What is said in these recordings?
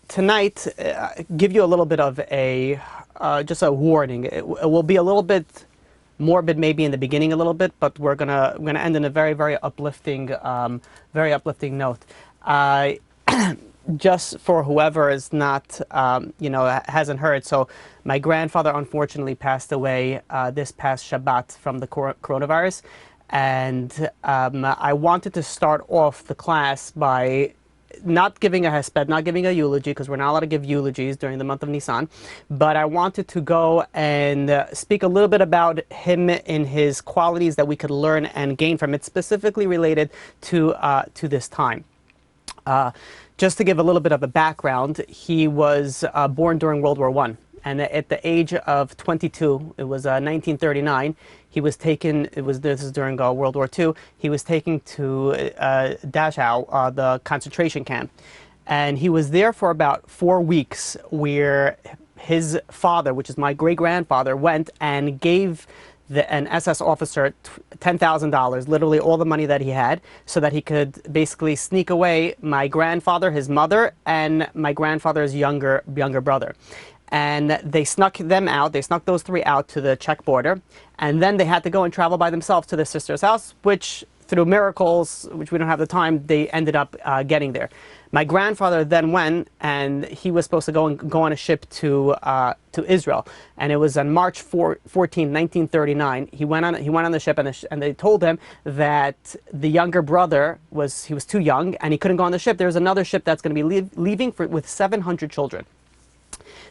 tonight, give you a little bit of a just a warning. It will be a little bit morbid, maybe in the beginning a little bit, but we're gonna end in a very uplifting note. Just for whoever is not, hasn't heard. So, my grandfather unfortunately passed away this past Shabbat from the coronavirus, and I wanted to start off the class by not giving a hesped, not giving a eulogy, because we're not allowed to give eulogies during the month of Nisan, but I wanted to go and speak a little bit about him in his qualities that we could learn and gain from it, specifically related to this time. Just to give a little bit of a background, he was born during World War I, and at the age of 22, it was 1939, he was taken, this is during World War II, he was taken to Dachau, the concentration camp. And he was there for about 4 weeks, where his father, which is my great-grandfather, went and gave an SS officer $10,000, literally all the money that he had, so that he could basically sneak away my grandfather, his mother, and my grandfather's younger brother. And they snuck them out, they snuck those three out to the Czech border, and then they had to go and travel by themselves to their sister's house, which through miracles, which we don't have the time, they ended up getting there. My grandfather then went, and he was supposed to go on a ship to Israel, and it was on March 14, 1939. He went on the ship, and they told him that the younger brother was too young, and he couldn't go on the ship. There's another ship that's going to be leaving with 700 children.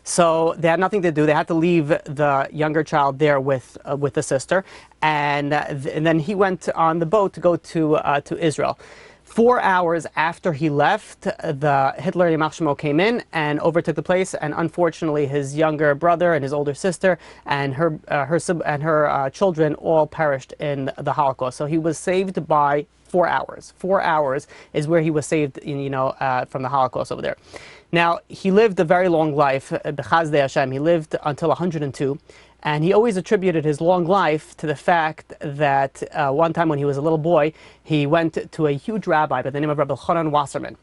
So they had nothing to do. They had to leave the younger child there with the sister, and then he went on the boat to go to Israel. 4 hours after he left, the Hitler Yamach Shemo came in and overtook the place, and unfortunately his younger brother and his older sister and her children all perished in the Holocaust. So he was saved by 4 hours. 4 hours is where he was saved, from the Holocaust over there. Now, he lived a very long life, B'chazdei Hashem. He lived until 102, and he always attributed his long life to the fact that one time when he was a little boy, he went to a huge rabbi by the name of Rabbi Chanan Wasserman.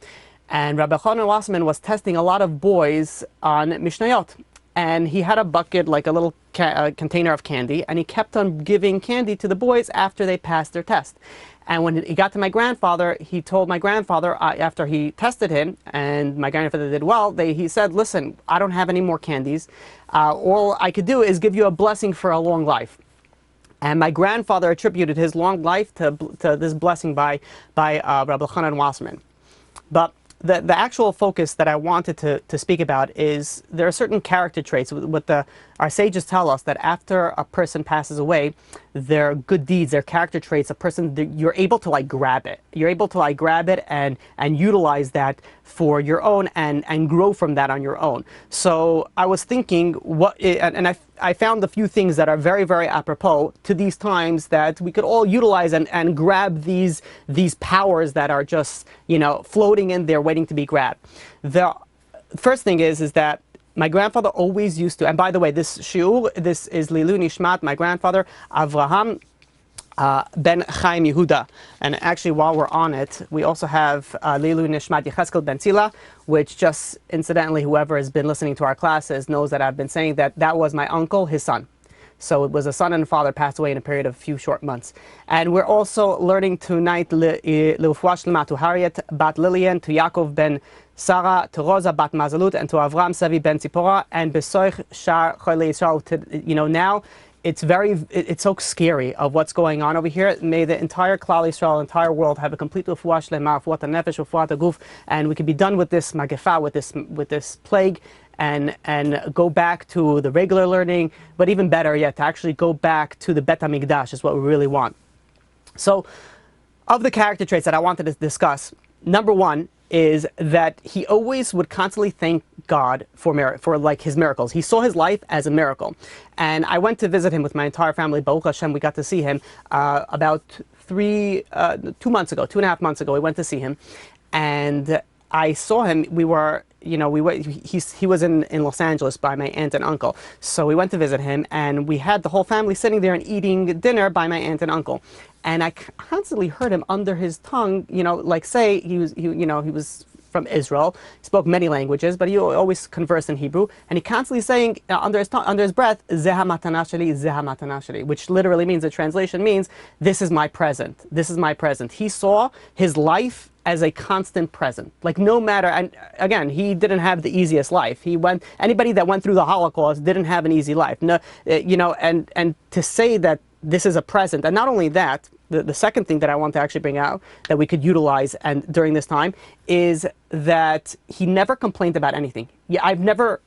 And Rabbi Chanan Wasserman was testing a lot of boys on Mishnayot. And he had a bucket, like a little container of candy, and he kept on giving candy to the boys after they passed their test. And when he got to my grandfather, he told my grandfather, after he tested him, and my grandfather did well, he said, listen, I don't have any more candies. All I could do is give you a blessing for a long life. And my grandfather attributed his long life to this blessing by Rabbi Chanan Wasserman. But the actual focus that I wanted to speak about is there are certain character traits. Our sages tell us that after a person passes away, their good deeds, their character traits, you're able to grab it. You're able to grab it and utilize that for your own and grow from that on your own. So I was thinking, I found a few things that are very apropos to these times that we could all utilize and grab these powers that are just floating in there waiting to be grabbed. The first thing is that my grandfather always used to, and by the way, this shiur, this is Lilu Nishmat, my grandfather, Avraham ben Chaim Yehuda. And actually, while we're on it, we also have Lilu Nishmat Yecheskel ben Tzila, which just incidentally, whoever has been listening to our classes knows that I've been saying that was my uncle, his son. So it was a son and a father passed away in a period of a few short months. And we're also learning tonight Le'ufuah Shlema to Harriet bat Lillian, to Yaakov ben Sarah, to Rosa bat Mazalut, and to Avram Sevi ben Tzipora, and Besoich Shar Choyle Yisrael. Now it's so scary of what's going on over here. May the entire Klal Yisrael, entire world, have a complete refuah shlema, refuat nefesh, refuat guf, and we can be done with this magefa, with this plague, and go back to the regular learning, but even better yet, to actually go back to the Bet HaMikdash is what we really want. So, of the character traits that I wanted to discuss, number one is that he always would constantly thank God for his miracles. He saw his life as a miracle. And I went to visit him with my entire family. Baruch Hashem, we got to see him about 2.5 months ago. We went to see him, and I saw him. He was in Los Angeles by my aunt and uncle. So we went to visit him, and we had the whole family sitting there and eating dinner by my aunt and uncle. And I constantly heard him under his tongue, say he was from Israel. He spoke many languages, but he always conversed in Hebrew. And he constantly saying under his breath, "Zeh ha'matana sheli, zeh ha'matana sheli," which literally means, the translation means, "This is my present. This is my present." He saw his life as a constant present. Like, no matter, and again, he didn't have the easiest life. Anybody that went through the Holocaust didn't have an easy life. No, and to say that this is a present, and not only that, the second thing that I want to actually bring out that we could utilize and during this time is that he never complained about anything. Yeah, you never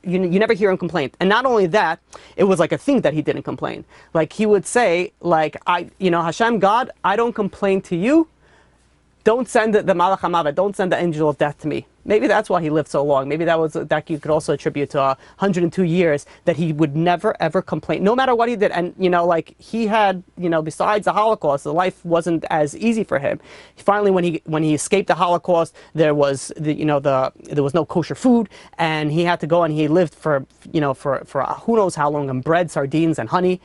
hear him complain. And not only that, it was like a thing that he didn't complain. Like, he would say, like, Hashem, God, I don't complain to you. Don't send the Malach HaMavet, don't send the angel of death to me. Maybe that's why he lived so long. Maybe that you could also attribute to 102 years, that he would never ever complain, no matter what he did. And like, he had, besides the Holocaust, the life wasn't as easy for him. Finally, when he escaped the Holocaust, there was there was no kosher food, and he had to go and he lived for who knows how long on bread, sardines, and honey.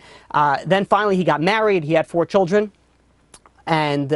Then finally he got married. He had 4 children. And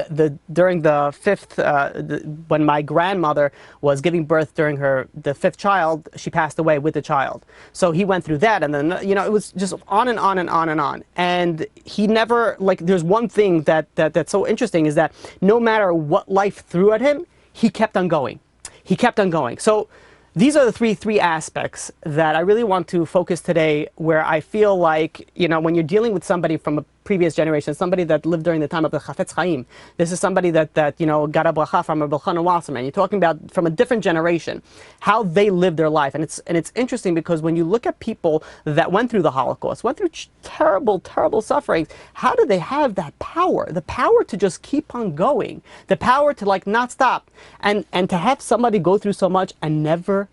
during the 5th, when my grandmother was giving birth during the 5th child, she passed away with the child. So he went through that, and then it was just on and on and on and on. And he never, like, there's one thing that's so interesting, is that no matter what life threw at him, he kept on going. He kept on going. So these are the three aspects that I really want to focus today, where I feel like, when you're dealing with somebody from a previous generation, somebody that lived during the time of the Chafetz Chaim, this is somebody that got a bracha from a B'chana Wasserman. You're talking about from a different generation, how they lived their life. And it's interesting, because when you look at people that went through the Holocaust, went through terrible, terrible sufferings, how do they have that power? The power to just keep on going, the power to, like, not stop, and to have somebody go through so much and never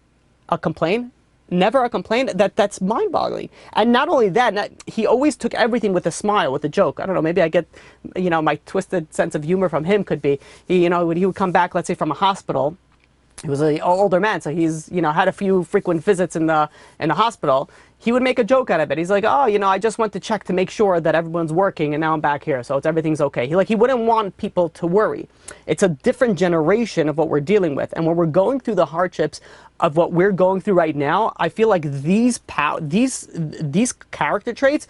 complain. Never a complaint. That's mind-boggling. And not only that, he always took everything with a smile, with a joke. I don't know, maybe I get, my twisted sense of humor from him could be, when he would come back, let's say, from a hospital. He was an older man, so he's, had a few frequent visits in the hospital. He would make a joke out of it. He's like, "Oh, I just went to check to make sure that everyone's working, and now I'm back here, so everything's okay." He wouldn't want people to worry. It's a different generation of what we're dealing with, and when we're going through the hardships of what we're going through right now, I feel like these character traits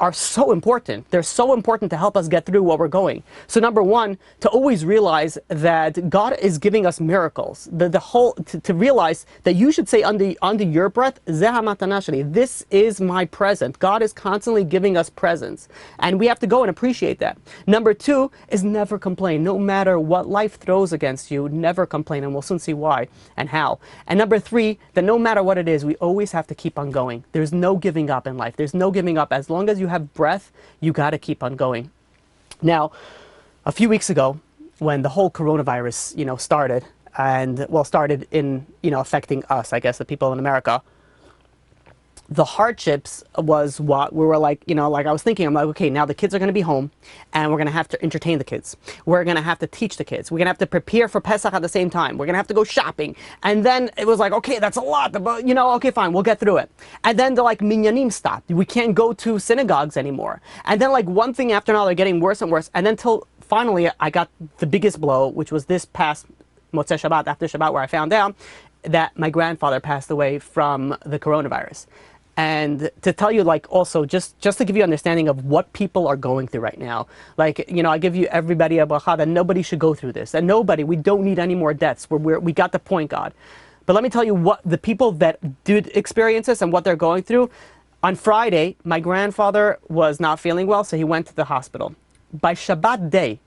are so important. They're so important to help us get through what we're going. So number one, to always realize that God is giving us miracles. To realize that you should say under your breath, "Zeh ha'matana sheli," this is my present. God is constantly giving us presents, and we have to go and appreciate that. Number two is never complain. No matter what life throws against you, never complain, and we'll soon see why and how. And number three, that no matter what it is, we always have to keep on going. There's no giving up in life. There's no giving up. As long as you have breath, you got to keep on going. Now, a few weeks ago, when the whole coronavirus, started, and started in, affecting us, I guess, the people in America, the hardships was what we were like, I was thinking, I'm like, okay, now the kids are going to be home, and we're going to have to entertain the kids. We're going to have to teach the kids. We're going to have to prepare for Pesach at the same time. We're going to have to go shopping. And then it was like, okay, that's a lot, but, okay, fine, we'll get through it. And then the, minyanim stopped. We can't go to synagogues anymore. And then, one thing after another, getting worse and worse. And then till finally I got the biggest blow, which was this past Motzei Shabbat, after Shabbat, where I found out that my grandfather passed away from the coronavirus. And to tell you, also, just to give you understanding of what people are going through right now. I give you everybody a bracha that nobody should go through this. And we don't need any more deaths. We got the point, God. But let me tell you what the people that did experience this and what they're going through. On Friday, my grandfather was not feeling well, so he went to the hospital. By Shabbat day,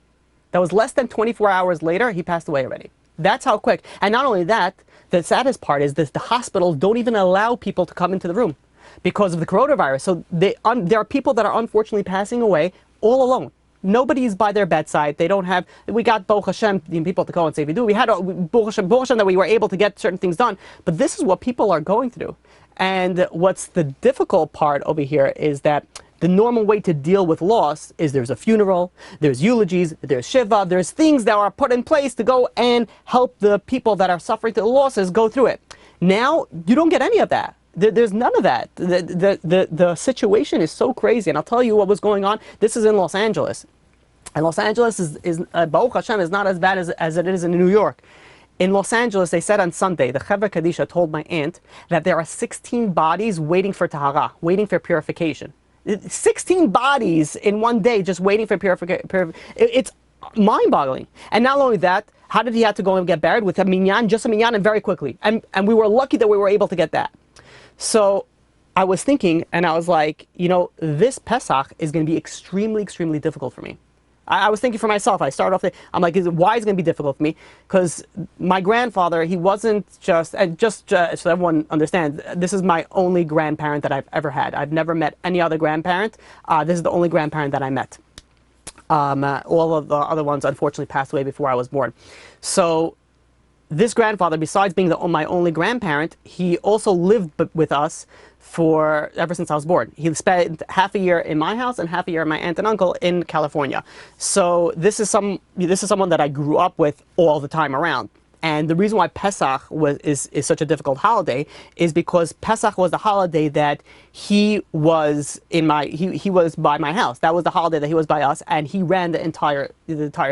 that was less than 24 hours later, he passed away already. That's how quick. And not only that, the saddest part is that the hospitals don't even allow people to come into the room because of the coronavirus. So there are people that are unfortunately passing away all alone. Nobody's by their bedside. They don't have, we got Baruch Hashem, people to go and say we do. We had Baruch Hashem that we were able to get certain things done. But this is what people are going through. And what's the difficult part over here is that the normal way to deal with loss is there's a funeral, there's eulogies, there's shiva, there's things that are put in place to go and help the people that are suffering through the losses go through it. Now, you don't get any of that. There's none of that. The situation is so crazy. And I'll tell you what was going on. This is in Los Angeles. And Los Angeles is Baruch Hashem, is not as bad as it is in New York. In Los Angeles, they said on Sunday, the Chevra Kadisha told my aunt that there are 16 bodies waiting for tahara, waiting for purification. 16 bodies in one day just waiting for purification. It's mind-boggling. And not only that, how did he have to go and get buried? With a minyan, just a minyan, and very quickly. And we were lucky that we were able to get that. So I was thinking, and I was like, you know, this Pesach is going to be extremely, extremely difficult for me. I was thinking for myself. I started off, I'm like, why is it going to be difficult for me? Because my grandfather, he wasn't just so everyone understands, this is my only grandparent that I've ever had. I've never met any other grandparent. This is the only grandparent that I met. All of the other ones, unfortunately, passed away before I was born. So this grandfather, besides being my only grandparent, he also lived with us ever since I was born. He spent half a year in my house and half a year in my aunt and uncle in California. So this is someone that I grew up with all the time around. And the reason why Pesach is such a difficult holiday is because Pesach was the holiday that he was he was by my house. That was the holiday that he was by us, and he ran the entire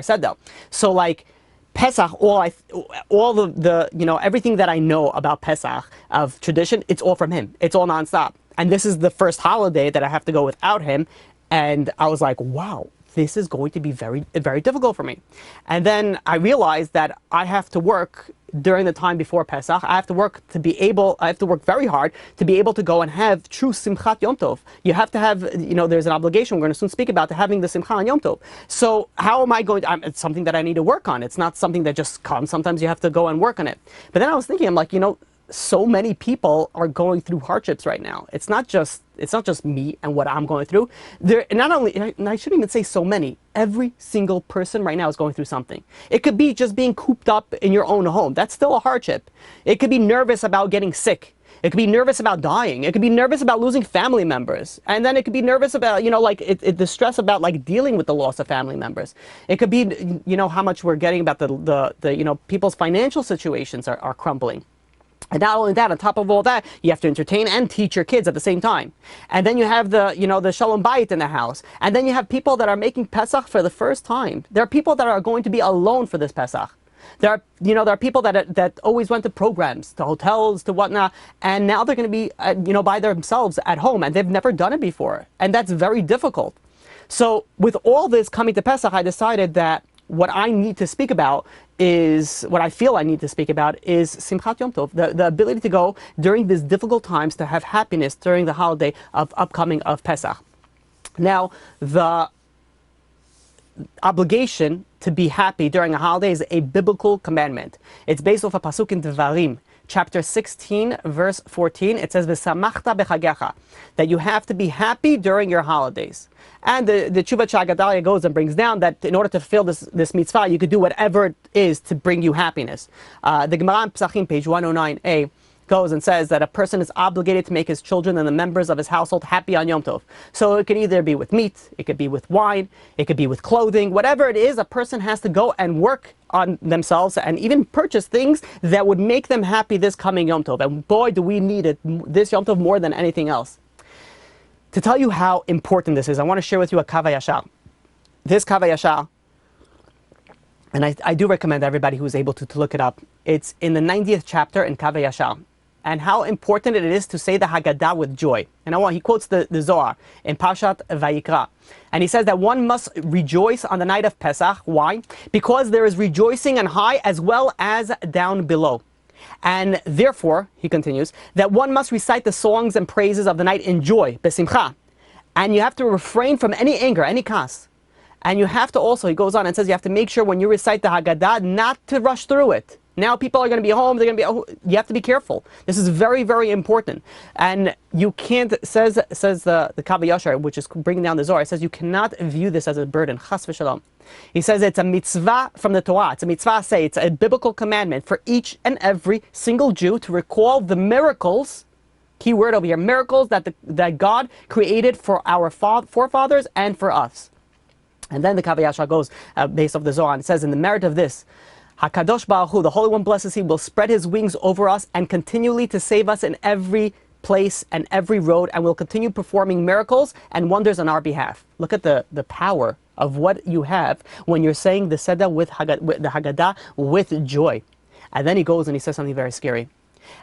Seder. So like Pesach, all the you know, everything that I know about Pesach of tradition, it's all from him. It's all nonstop. And this is the first holiday that I have to go without him. And I was like, wow, this is going to be very, very difficult for me. And then I realized that I have to work during the time before Pesach. I have to work very hard to be able to go and have true Simchat Yom Tov. You have to have, you know, there's an obligation we're going to soon speak about, to having the Simcha on Yom Tov. So how am I going to, it's something that I need to work on. It's not something that just comes. Sometimes you have to go and work on it. But then I was thinking, I'm like, you know, so many people are going through hardships right now. It's not just me and what I'm going through. Not only, and I shouldn't even say so many, every single person right now is going through something. It could be just being cooped up in your own home. That's still a hardship. It could be nervous about getting sick. It could be nervous about dying. It could be nervous about losing family members. And then it could be nervous about, you know, like the stress about like dealing with the loss of family members. It could be, you know, how much we're getting about the you know, people's financial situations are crumbling. And not only that, on top of all that, you have to entertain and teach your kids at the same time. And then you have the Shalom Bayit in the house. And then you have people that are making Pesach for the first time. There are people that are going to be alone for this Pesach. There are people that always went to programs, to hotels, to whatnot, and now they're going to be, by themselves at home, and they've never done it before. And that's very difficult. So with all this coming to Pesach, I decided that what I need to speak about is, what I feel I need to speak about is Simchat Yom Tov, the ability to go during these difficult times to have happiness during the holiday of upcoming of Pesach. Now, the obligation to be happy during a holiday is a biblical commandment. It's based off a pasuk in Devarim, chapter 16, verse 14. It says, "V'samachta bechagecha," that you have to be happy during your holidays. And the Tshuva Chagadalia goes and brings down that in order to fulfill this mitzvah, you could do whatever it is to bring you happiness. The Gemara in Pesachim, page 109a, goes and says that a person is obligated to make his children and the members of his household happy on Yom Tov. So it can either be with meat, it could be with wine, it could be with clothing, whatever it is, a person has to go and work on themselves and even purchase things that would make them happy this coming Yom Tov. And boy, do we need it this Yom Tov more than anything else. To tell you how important this is, I want to share with you a Kav HaYashar. This Kav HaYashar, and I do recommend everybody who's able to look it up. It's in the 90th chapter in Kav HaYashar, and how important it is to say the Haggadah with joy. And he quotes the Zohar in Parshat Vayikra. And he says that one must rejoice on the night of Pesach. Why? Because there is rejoicing on high as well as down below. And therefore, he continues, that one must recite the songs and praises of the night in joy, besimcha. And you have to refrain from any anger, any kas. And you have to also, he goes on and says, you have to make sure when you recite the Haggadah not to rush through it. Now people are going to be home, they're going to be, you have to be careful. This is very, very important. And you can't, says the Kav HaYashar, which is bringing down the Zohar, it says you cannot view this as a burden, chas v'shalom. He says it's a mitzvah from the Torah. It's a mitzvah, it's a biblical commandment for each and every single Jew to recall the miracles, key word over here, miracles that God created for our forefathers and for us. And then the Kav HaYashar goes, based off the Zohar, and it says, in the merit of this, HaKadosh Baruch Hu, the Holy One blesses He, will spread His wings over us and continually to save us in every place and every road, and will continue performing miracles and wonders on our behalf. Look at the power of what you have when you're saying the Seder with the Haggadah with joy. And then he goes and he says something very scary.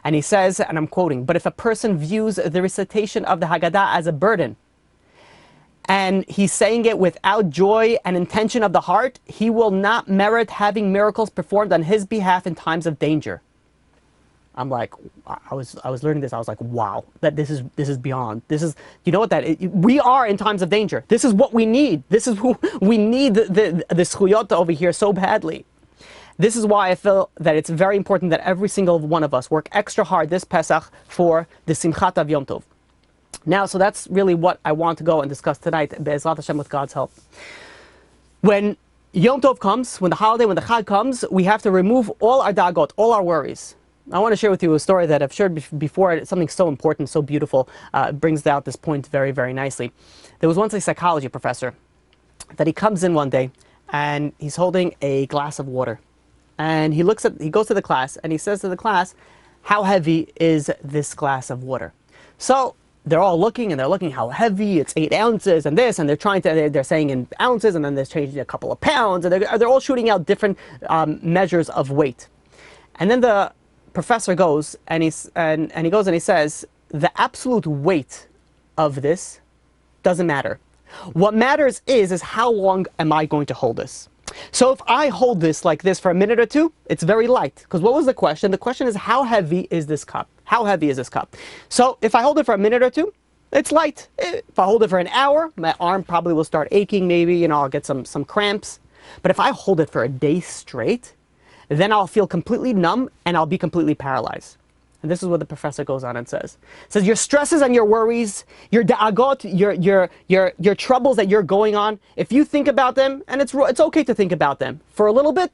And he says, and I'm quoting, "But if a person views the recitation of the Haggadah as a burden, and he's saying it without joy and intention of the heart, he will not merit having miracles performed on his behalf in times of danger." I'm like, I was learning this. I was like, wow, that this is beyond. This is, you know what, we are in times of danger. This is what we need. This is who we need, the schuyot over here so badly. This is why I feel that it's very important that every single one of us work extra hard this Pesach for the Simchat of Yom Tov. Now, so that's really what I want to go and discuss tonight, Be'ezrat Hashem, with God's help. When Yom Tov comes, when the holiday, when the Chag comes, we have to remove all our dagot, all our worries. I want to share with you a story that I've shared before. It's something so important, so beautiful. It brings out this point very, very nicely. There was once a psychology professor that he comes in one day and he's holding a glass of water. And he goes to the class and he says to the class, "How heavy is this glass of water?" So they're all looking and they're looking how heavy, it's 8 ounces and this, and they're saying in ounces, and then they're changing a couple of pounds, and they're all shooting out different measures of weight. And then the professor goes and he goes and he says, "The absolute weight of this doesn't matter. What matters is how long am I going to hold this? So if I hold this like this for a minute or two, it's very light." Because what was the question? The question is, how heavy is this cup? How heavy is this cup? So if I hold it for a minute or two, it's light. If I hold it for an hour, my arm probably will start aching, maybe, I'll get some cramps. But if I hold it for a day straight, then I'll feel completely numb and I'll be completely paralyzed. And this is what the professor goes on and says. It says, your stresses and your worries, your da'agot, your troubles that you're going on, if you think about them, and it's okay to think about them, for a little bit,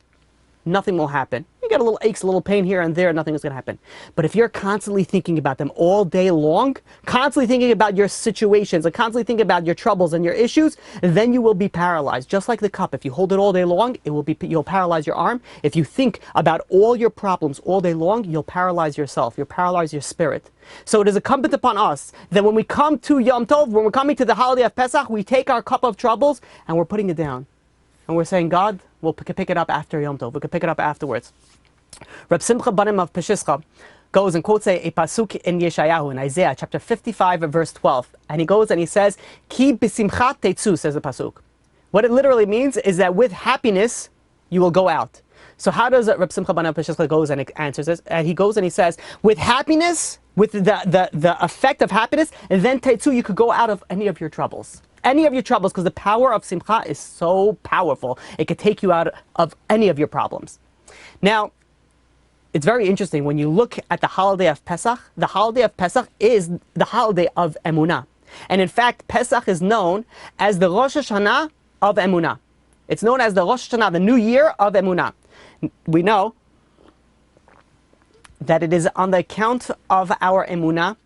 nothing will happen. You get a little aches, a little pain here and there, nothing is going to happen. But if you're constantly thinking about them all day long, constantly thinking about your situations, and constantly thinking about your troubles and your issues, then you will be paralyzed. Just like the cup, if you hold it all day long, you'll paralyze your arm. If you think about all your problems all day long, you'll paralyze yourself. You'll paralyze your spirit. So it is incumbent upon us that when we come to Yom Tov, when we're coming to the holiday of Pesach, we take our cup of troubles and we're putting it down. And we're saying, God, we'll pick it up after Yom Tov. We can pick it up afterwards. Reb Simcha Banim of Peshischa goes and quotes a pasuk in Yeshayahu, in Isaiah, chapter 55, verse 12. And he goes and he says, Ki b'simchat tetzu, says the pasuk. What it literally means is that with happiness, you will go out. So how does Reb Simcha Banim of Peshischa goes and answers this? And he goes and he says, with happiness, with the effect of happiness, and then tetzu, you could go out of any of your troubles. Any of your troubles, because the power of simcha is so powerful. It could take you out of any of your problems. Now, it's very interesting when you look at the holiday of Pesach. The holiday of Pesach is the holiday of Emunah. And in fact, Pesach is known as the Rosh Hashanah of Emunah. It's known as the Rosh Hashanah, the New Year of Emunah. We know that it is on the account of our Emunah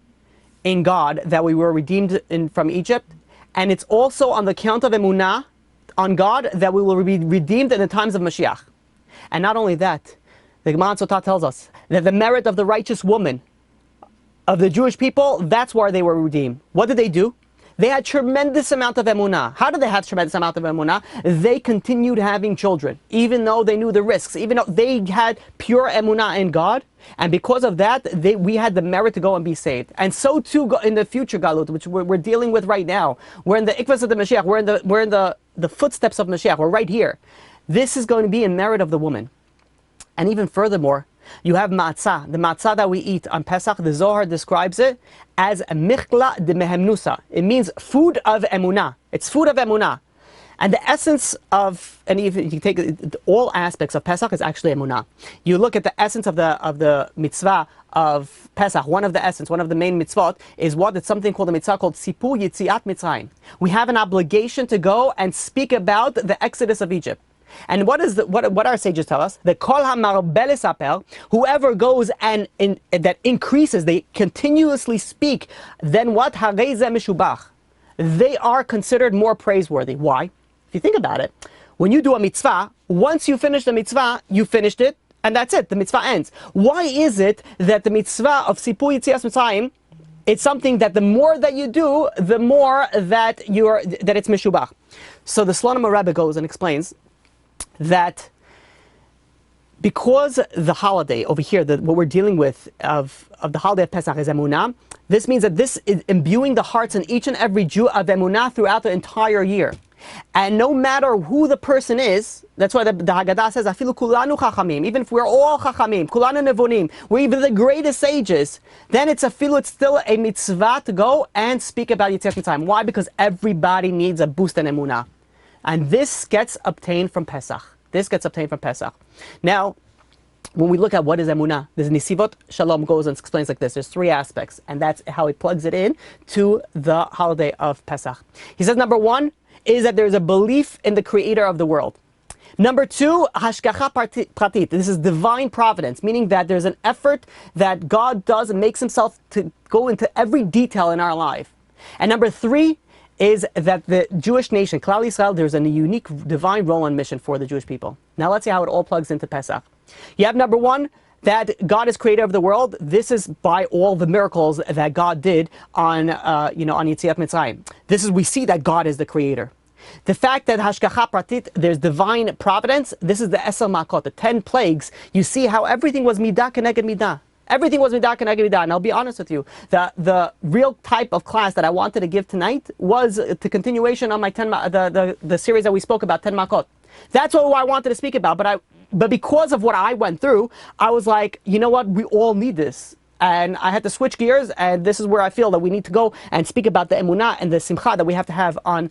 in God that we were redeemed from Egypt. And it's also on the account of Emunah on God that we will be redeemed in the times of Mashiach. And not only that, the Gemara Sotah tells us that the merit of the righteous woman of the Jewish people, that's where they were redeemed. What did they do? They had tremendous amount of emunah. How did they have tremendous amount of emunah? They continued having children, even though they knew the risks, even though they had pure emunah in God. And because of that, we had the merit to go and be saved. And so too in the future Galut, which we're dealing with right now. We're in the ikvas of the Mashiach. We're in the footsteps of Mashiach. We're right here. This is going to be in merit of the woman. And even furthermore, you have matzah. The matzah that we eat on Pesach, the Zohar describes it as michla de mehemnusa. It means food of emunah. It's food of emunah. And the essence of, and if you take all aspects of Pesach, is actually emunah. You look at the essence of the mitzvah of Pesach, one of the main mitzvot is what? It's something called a mitzvah called Sipur Yitziat Mitzrayim. We have an obligation to go and speak about the exodus of Egypt. And what our sages tell us? That kol hamarbel esaper, whoever goes and that increases, they continuously speak, then what? Harei zeh meshubach. They are considered more praiseworthy. Why? If you think about it, when you do a mitzvah, once you finish the mitzvah, you finished it, and that's it. The mitzvah ends. Why is it that the mitzvah of Sipur Yitzias Mitzrayim, it's something that the more that you do, the more that it's meshubach? So the Slonim Rebbe goes and explains that Because the holiday over here, what we're dealing with of the holiday of Pesach is Emunah, this means that this is imbuing the hearts in each and every Jew of Emunah throughout the entire year. And no matter who the person is, that's why the Haggadah says, Afilu kulanu chachamim, even if we're all chachamim, kulanu nevonim, we're even the greatest sages, then it's still a mitzvah to go and speak about Yetziat Mitzrayim. Why? Because everybody needs a boost in Emunah. And this gets obtained from Pesach. This gets obtained from Pesach. Now, when we look at what is Emunah, there's Nisivot Shalom goes and explains like this. There's three aspects, and that's how he plugs it in to the holiday of Pesach. He says, number one is that there's a belief in the creator of the world. Number two, hashgacha pratit. This is divine providence, meaning that there's an effort that God does and makes himself to go into every detail in our life. And number three is that the Jewish nation, Klal Yisrael, there's a unique divine role and mission for the Jewish people. Now let's see how it all plugs into Pesach. You have number one, that God is creator of the world. This is by all the miracles that God did on Yetziat Mitzrayim. We see that God is the creator. The fact that hashgacha pratit, there's divine providence. This is the Esel Makot, the 10 plagues. You see how everything was midah keneged midah. Everything was midah keneged midah. And I'll be honest with you, the real type of class that I wanted to give tonight was the continuation on my the series that we spoke about, 10 Makot. That's what I wanted to speak about, but because of what I went through, I was like, you know what, we all need this. And I had to switch gears, and this is where I feel that we need to go and speak about the emunah and the simcha that we have to have on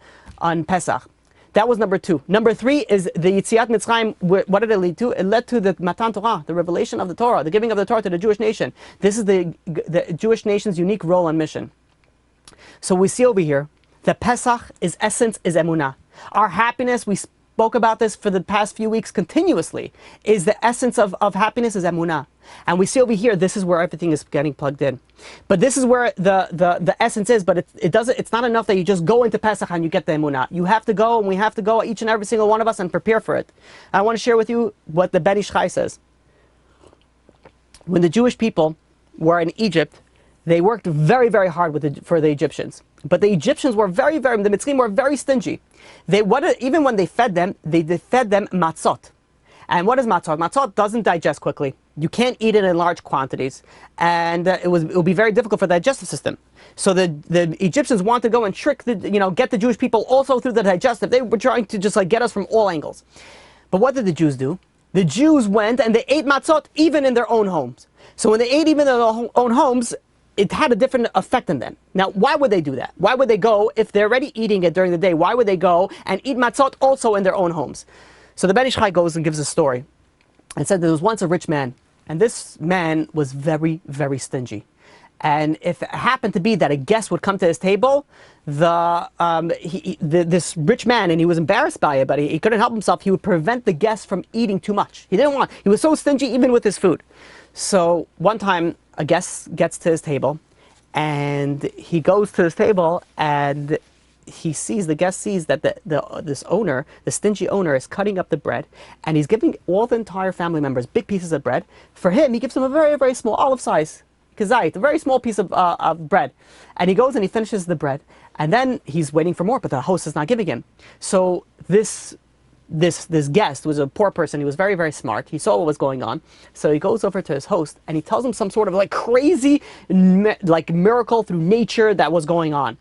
Pesach. That was number two. Number three is the Yetziat Mitzrayim. What did it lead to? It led to the Matan Torah, the revelation of the Torah, the giving of the Torah to the Jewish nation. This is the Jewish nation's unique role and mission. So we see over here that Pesach, is essence, is emunah. Our happiness, we spoke about this for the past few weeks continuously, is the essence of happiness is emunah. And we see over here, this is where everything is getting plugged in. But this is where the essence is, but it's not enough that you just go into Pesach and you get the emunah. You have to go, and we have to go, each and every single one of us, and prepare for it. I want to share with you what the Ben Ish Chai says. When the Jewish people were in Egypt, they worked very, very hard for the Egyptians. But the Egyptians were the Mitzrayim were very stingy. Even when they fed them matzot. And what is matzot? Matzot doesn't digest quickly. You can't eat it in large quantities. And it will be very difficult for the digestive system. So the Egyptians wanted to go and get the Jewish people also through the digestive. They were trying to just get us from all angles. But what did the Jews do? The Jews went and they ate matzot even in their own homes. So when they ate even in their own homes, it had a different effect on them. Now, why would they do that? Why would they go, if they're already eating it during the day, why would they go and eat matzot also in their own homes? So the Ben Ish Chai goes and gives a story and said there was once a rich man, and this man was very, very stingy. And if it happened to be that a guest would come to his table, this rich man, and he was embarrassed by it, but he couldn't help himself, he would prevent the guest from eating too much. He was so stingy even with his food. So one time, a guest gets to his table, and he goes to his table, and the guest sees that this owner, the stingy owner, is cutting up the bread, and he's giving all the entire family members big pieces of bread. For him, he gives them a very, very small olive size kazait, a very small piece of bread. And he goes and he finishes the bread, and then he's waiting for more, but the host is not giving him. So this guest was a poor person. He was very, very smart. He saw what was going on. So he goes over to his host and he tells him some sort of crazy miracle through nature that was going on.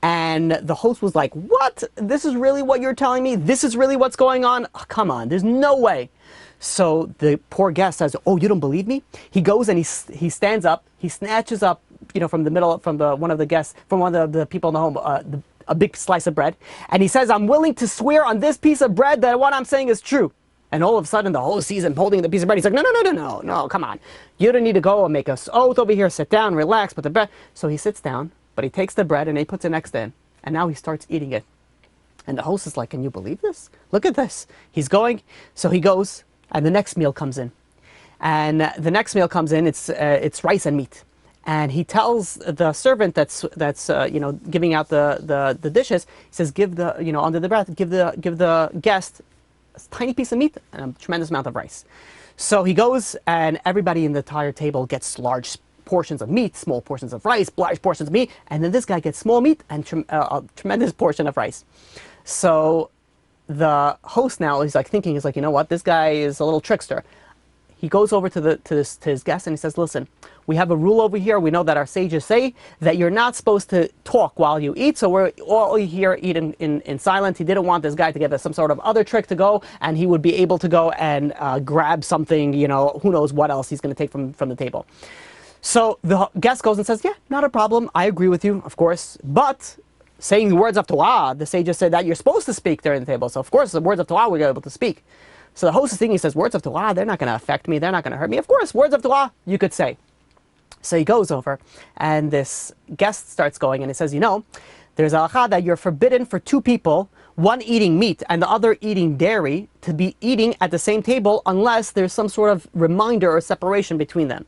And the host was like, what? This is really what you're telling me? This is really what's going on? Oh, come on, there's no way. So the poor guest says, oh, you don't believe me? He goes and he stands up, he snatches up, from one of the people in the home, a big slice of bread, and he says, I'm willing to swear on this piece of bread that what I'm saying is true. And all of a sudden, the host sees him holding the piece of bread. He's like, no, come on. You don't need to go and make an oath over here. Sit down, relax, put the bread. So he sits down, but he takes the bread and he puts it next to him. And now he starts eating it. And the host is like, can you believe this? Look at this. He's going. So he goes, and the next meal comes in. And the next meal comes in, it's rice and meat. And he tells the servant that's giving out the dishes, he says, under the breath, give the guest a tiny piece of meat and a tremendous amount of rice. So he goes, and everybody in the entire table gets large portions of meat, small portions of rice, large portions of meat, and then this guy gets small meat and a tremendous portion of rice. So the host now is thinking, you know what, this guy is a little trickster. he goes over to his guest and he says, listen, we have a rule over here. We know that our sages say that you're not supposed to talk while you eat, so we're all here eat in silence. He didn't want this guy to get some sort of other trick to go, and he would be able to go and grab something, who knows what else he's going to take from the table. So the guest goes and says, yeah, not a problem. I agree with you, of course, but saying the words of Torah, the sages said that you're supposed to speak during the table. So of course, the words of Torah, we're able to speak. So the host is thinking, he says, words of Torah, they're not going to affect me. They're not going to hurt me. Of course, words of Torah, you could say. So he goes over, and this guest starts going, and he says, there's a halakha that you're forbidden for two people, one eating meat and the other eating dairy, to be eating at the same table unless there's some sort of reminder or separation between them.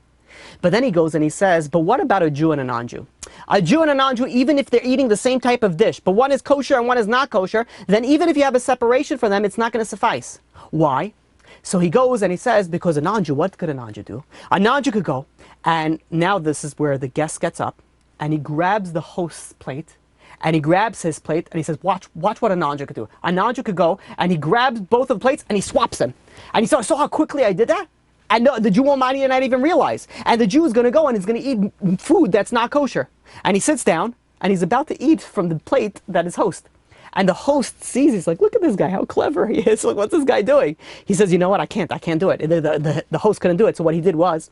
But then he goes and he says, but what about a Jew and a non-Jew? A Jew and a non-Jew, even if they're eating the same type of dish, but one is kosher and one is not kosher, then even if you have a separation for them, it's not going to suffice. Why? So he goes and he says, because a non-Jew, what could a non-Jew do? A non-Jew could go, and now this is where the guest gets up, and he grabs the host's plate, and he grabs his plate, and he says, watch what a non-Jew could do. A non-Jew could go, and he grabs both of the plates, and he swaps them. And he saw how quickly I did that? And the Jew won't mind it and not even realize. And the Jew is going to go and he's going to eat food that's not kosher. And he sits down and he's about to eat from the plate that is host. And the host sees, he's like, look at this guy, how clever he is. Like, what's this guy doing? He says, you know what, I can't do it. The host couldn't do it. So what he did was,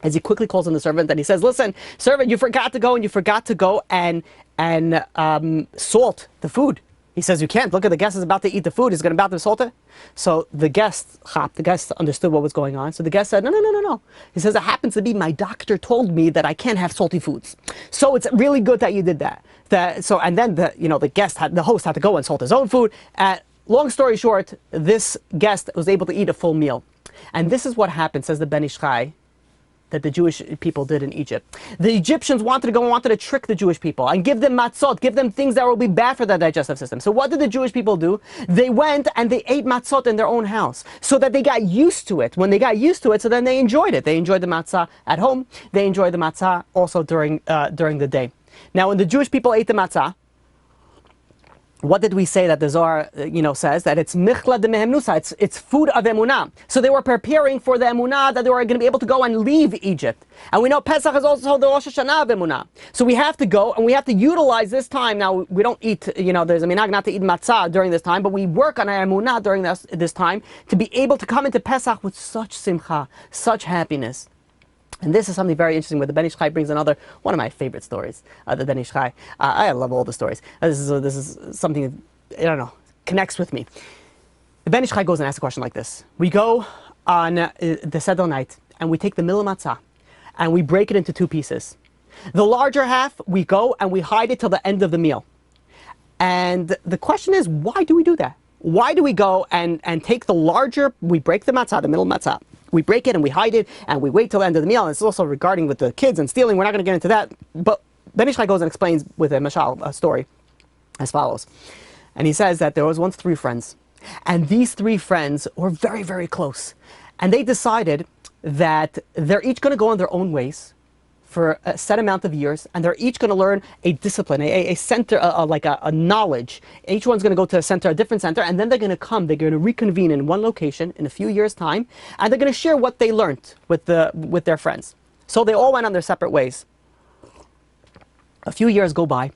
as he quickly calls in the servant and he says, listen, servant, you forgot to go and salt the food. He says, you can't. Look at the guest is about to eat the food. He's about to salt it. So the guest understood what was going on. So the guest said, no. He says, it happens to be my doctor told me that I can't have salty foods. So it's really good that you did that. And then the host had to go and salt his own food. Long story short, this guest was able to eat a full meal. And this is what happened, says the Ben Ish Chai, that the Jewish people did in Egypt. The Egyptians wanted to trick the Jewish people and give them matzot, give them things that will be bad for their digestive system. So what did the Jewish people do? They went and they ate matzot in their own house so that they got used to it. When they got used to it, so then they enjoyed it. They enjoyed the matzah at home. They enjoyed the matzah also during the day. Now, when the Jewish people ate the matzah, what did we say that the Zohar, says? That it's michla de mehemnusa, it's food of emunah. So they were preparing for the emunah that they were going to be able to go and leave Egypt. And we know Pesach is also the Rosh Hashanah of emunah. So we have to go and we have to utilize this time. Now, we don't eat, there's a minhag not to eat matzah during this time, but we work on our emunah during this time to be able to come into Pesach with such simcha, such happiness. And this is something very interesting where the Ben Ish Chai brings one of my favorite stories, the Ben Ish Chai. I love all the stories. This is something, connects with me. The Ben Ish Chai goes and asks a question like this. We go on the Seder night and we take the milah matzah and we break it into two pieces. The larger half, we go and we hide it till the end of the meal. And the question is, why do we do that? Why do we go and take the larger, we break the matzah, the milah matzah, we break it and we hide it and we wait till the end of the meal. And it's also regarding with the kids and stealing. We're not going to get into that. But Ben Ish Chai goes and explains with a story as follows. And he says that there was once 3 friends. And these 3 friends were very, very close. And they decided that they're each going to go on their own ways for a set amount of years, and they're each going to learn a discipline, a center, like a knowledge. Each one's going to go to a different center, and then they're going to reconvene in one location in a few years' time, and they're going to share what they learned with their friends. So they all went on their separate ways. A few years go by,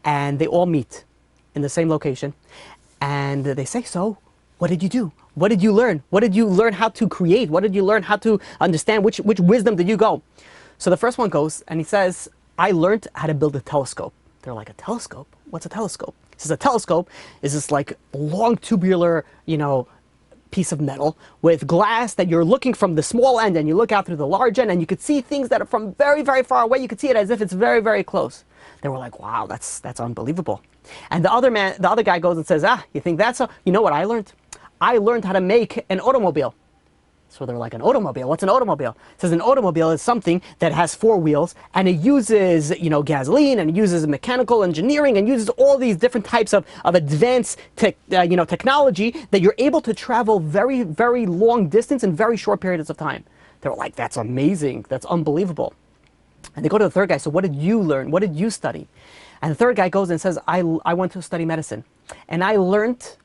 and they all meet in the same location, and they say, so, what did you do? What did you learn? What did you learn how to create? What did you learn how to understand? Which wisdom did you go? So the first one goes, and he says, I learned how to build a telescope. They're like, a telescope? What's a telescope? He says, a telescope is this like long tubular, piece of metal with glass that you're looking from the small end and you look out through the large end and you could see things that are from very, very far away. You could see it as if it's very, very close. They were like, wow, that's unbelievable. And the other guy goes and says, you think that's so? You know what I learned? I learned how to make an automobile. So they're like, an automobile? What's an automobile? It says an automobile is something that has 4 wheels and it uses, gasoline and it uses mechanical engineering and uses all these different types of advanced technology that you're able to travel very, very long distance in very short periods of time. They were like, that's amazing. That's unbelievable. And they go to the third guy. So what did you learn? What did you study? And the third guy goes and says, I went to study medicine and I learned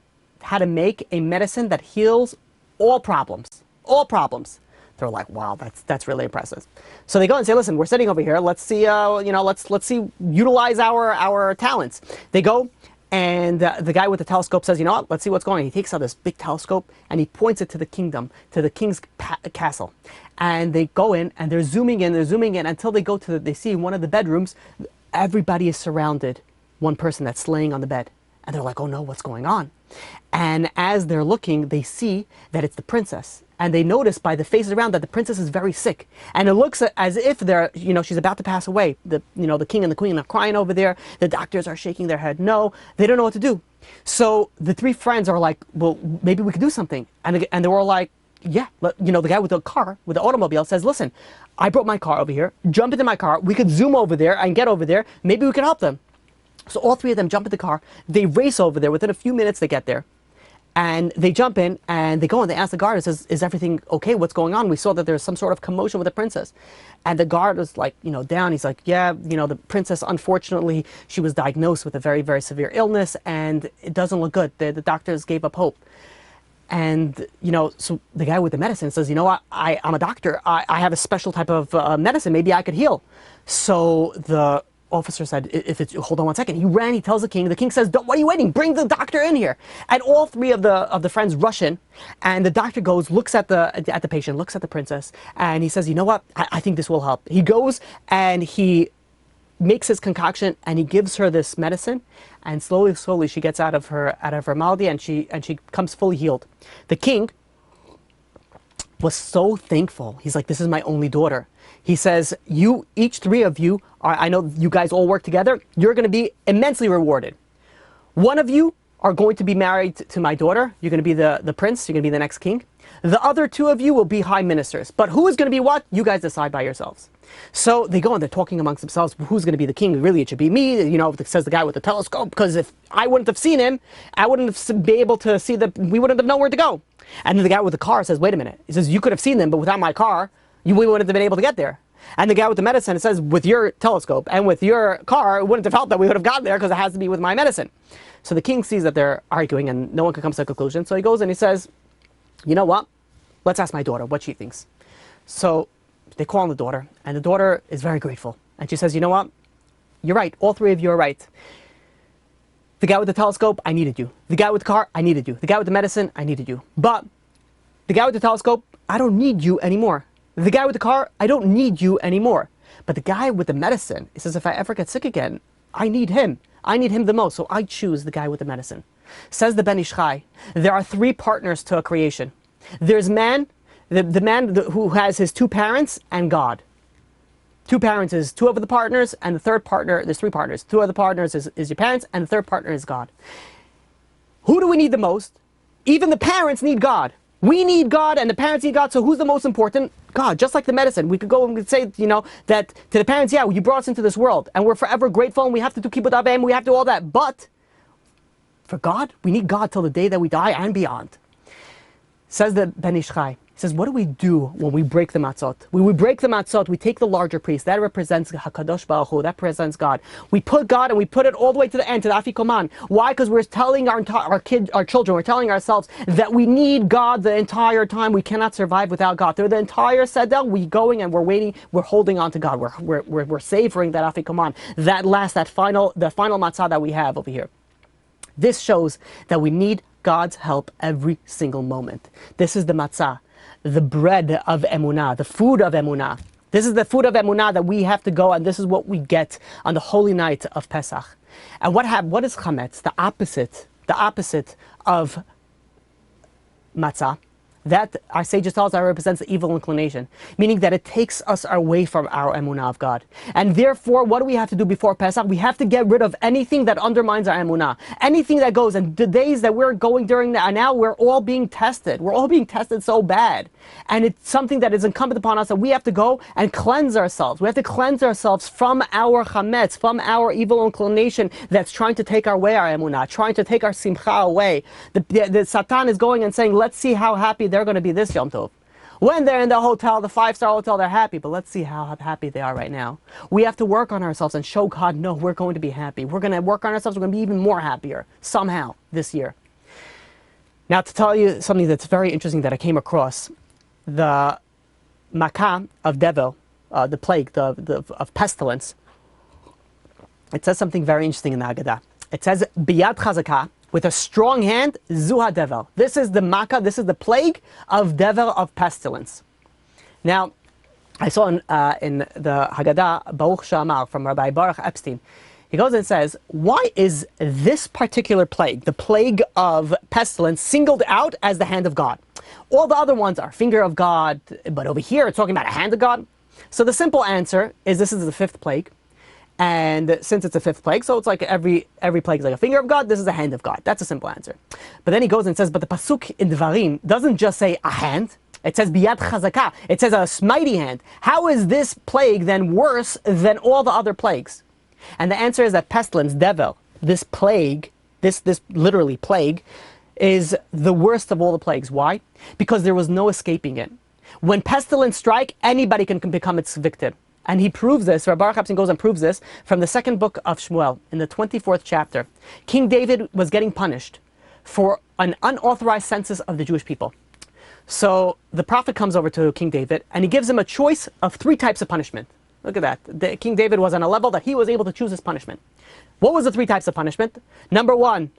how to make a medicine that heals all problems. All problems. They're like, wow, that's really impressive. So they go and say, listen, we're sitting over here. Let's see, let's see, utilize our talents. They go, and the guy with the telescope says, you know what? Let's see what's going on. He takes out this big telescope and he points it to the kingdom, to the king's castle. And they go in and they're zooming in until they go to they see one of the bedrooms. Everybody is surrounded. One person that's laying on the bed. And they're like, oh no, what's going on? And as they're looking, they see that it's the princess. And they notice by the faces around that the princess is very sick. And it looks as if she's about to pass away. The king and the queen are crying over there. The doctors are shaking their head. No, they don't know what to do. So the three friends are like, well, maybe we could do something. And they were like, yeah, the guy with the car, with the automobile says, listen, I brought my car over here. Jump into my car. We could zoom over there and get over there. Maybe we can help them. So all three of them jump in the car. They race over there. Within a few minutes, they get there. And they jump in and they go and they ask the guard and says, is everything okay? What's going on? We saw that there's some sort of commotion with the princess. And the guard is like, down. He's like, yeah, the princess, unfortunately, she was diagnosed with a very, very severe illness and it doesn't look good. The doctors gave up hope. And, so the guy with the medicine says, you know what, I'm a doctor. I have a special type of medicine. Maybe I could heal. So the officer said, hold on one second. He ran, he tells the king. The king says, what are you waiting? Bring the doctor in here. And all three of the friends rush in. And the doctor goes, looks at the patient, looks at the princess. And he says, you know what, I think this will help. He goes and he makes his concoction and he gives her this medicine, and slowly she gets out of her malady and she comes fully healed. The king was so thankful. He's like, this is my only daughter. He says, each three of you I know you guys all work together. You're going to be immensely rewarded. One of you are going to be married to my daughter. You're going to be the prince. You're going to be the next king. The other two of you will be high ministers. But who is going to be what? You guys decide by yourselves. So they go and they're talking amongst themselves. Who's going to be the king? Really, it should be me. Says the guy with the telescope. Because if I wouldn't have seen him, I wouldn't have been able to see we wouldn't have known where to go. And then the guy with the car says, wait a minute. He says, you could have seen them, but without my car, we wouldn't have been able to get there. And the guy with the medicine says, with your telescope and with your car, it wouldn't have helped that we would have gotten there because it has to be with my medicine. So the king sees that they're arguing and no one can come to a conclusion. So he goes and he says, you know what? Let's ask my daughter what she thinks. So they call on the daughter, and the daughter is very grateful. And she says, you know what? You're right. All three of you are right. The guy with the telescope, I needed you. The guy with the car, I needed you. The guy with the medicine, I needed you. But the guy with the telescope, I don't need you anymore. The guy with the car, I don't need you anymore. But the guy with the medicine, he says, if I ever get sick again, I need him. I need him the most. So I choose the guy with the medicine. Says the Ben Ish Chai, there are three partners to a creation. There's man, the man who has his two parents and God. Two parents is two of the partners, and the third partner, there's three partners. Two of the partners is your parents, and the third partner is God. Who do we need the most? Even the parents need God. We need God, and the parents need God, so who's the most important? God, just like the medicine. We could go and we could say, that to the parents, yeah, you brought us into this world, and we're forever grateful, and we have to keep with Avim, we have to do all that. But for God, we need God till the day that we die and beyond. Says the Ben Ish Chai. He says, what do we do when we break the matzot? When we break the matzot, we take the larger piece. That represents HaKadosh Baruch Hu. That represents God. We put God and we put it all the way to the end, to the Afikoman. Why? Because we're telling our children, we're telling ourselves that we need God the entire time. We cannot survive without God. Through the entire Seder, we're going and we're waiting, we're holding on to God. We're savoring that Afikoman, the final matzah that we have over here. This shows that we need God's help every single moment. This is the matzah, the bread of emunah, the food of emunah. This is the food of emunah that we have to go, and this is what we get on the holy night of Pesach. And what is chametz? The opposite of matzah. That, our sages tell us, that represents the evil inclination, meaning that it takes us away from our emunah of God. And therefore, what do we have to do before Pesach? We have to get rid of anything that undermines our emunah, anything that goes. And the days that we're going during now, we're all being tested. We're all being tested so bad. And it's something that is incumbent upon us that we have to go and cleanse ourselves. We have to cleanse ourselves from our chametz, from our evil inclination that's trying to take away our emunah, trying to take our simcha away. The Satan is going and saying, let's see how happy they're going to be this Yom Tov. When they're in the hotel, the 5-star hotel, they're happy, but let's see how happy they are right now. We have to work on ourselves and show God, no, we're going to be happy. We're going to work on ourselves. We're going to be even more happier somehow this year. Now, to tell you something that's very interesting that I came across, the Makkah of Devil, the plague, of pestilence, it says something very interesting in the Haggadah. It says, Biyad Chazakah, with a strong hand, Zuha Devil. This is the Makkah, this is the plague of Devil, of pestilence. Now, I saw in the Haggadah, Baruch Shamar, from Rabbi Baruch Epstein, he goes and says, why is this particular plague, the plague of pestilence, singled out as the hand of God? All the other ones are finger of God, but over here it's talking about a hand of God. So the simple answer is this is the fifth plague. And since it's a fifth plague, so it's like every plague is like a finger of God, this is a hand of God. That's a simple answer. But then he goes and says, but the pasuk in Devarim doesn't just say a hand. It says biyad chazakah. It says a mighty hand. How is this plague then worse than all the other plagues? And the answer is that pestilence, devil, this plague, this literally plague, is the worst of all the plagues. Why? Because there was no escaping it. When pestilence strike, anybody can become its victim. And he proves this, Rabbi Baruch Epstein goes and proves this from the second book of Shmuel, in the 24th chapter. King David was getting punished for an unauthorized census of the Jewish people. So the prophet comes over to King David and he gives him a choice of 3 types of punishment. Look at that. King David was on a level that he was able to choose his punishment. What was the 3 types of punishment? Number 1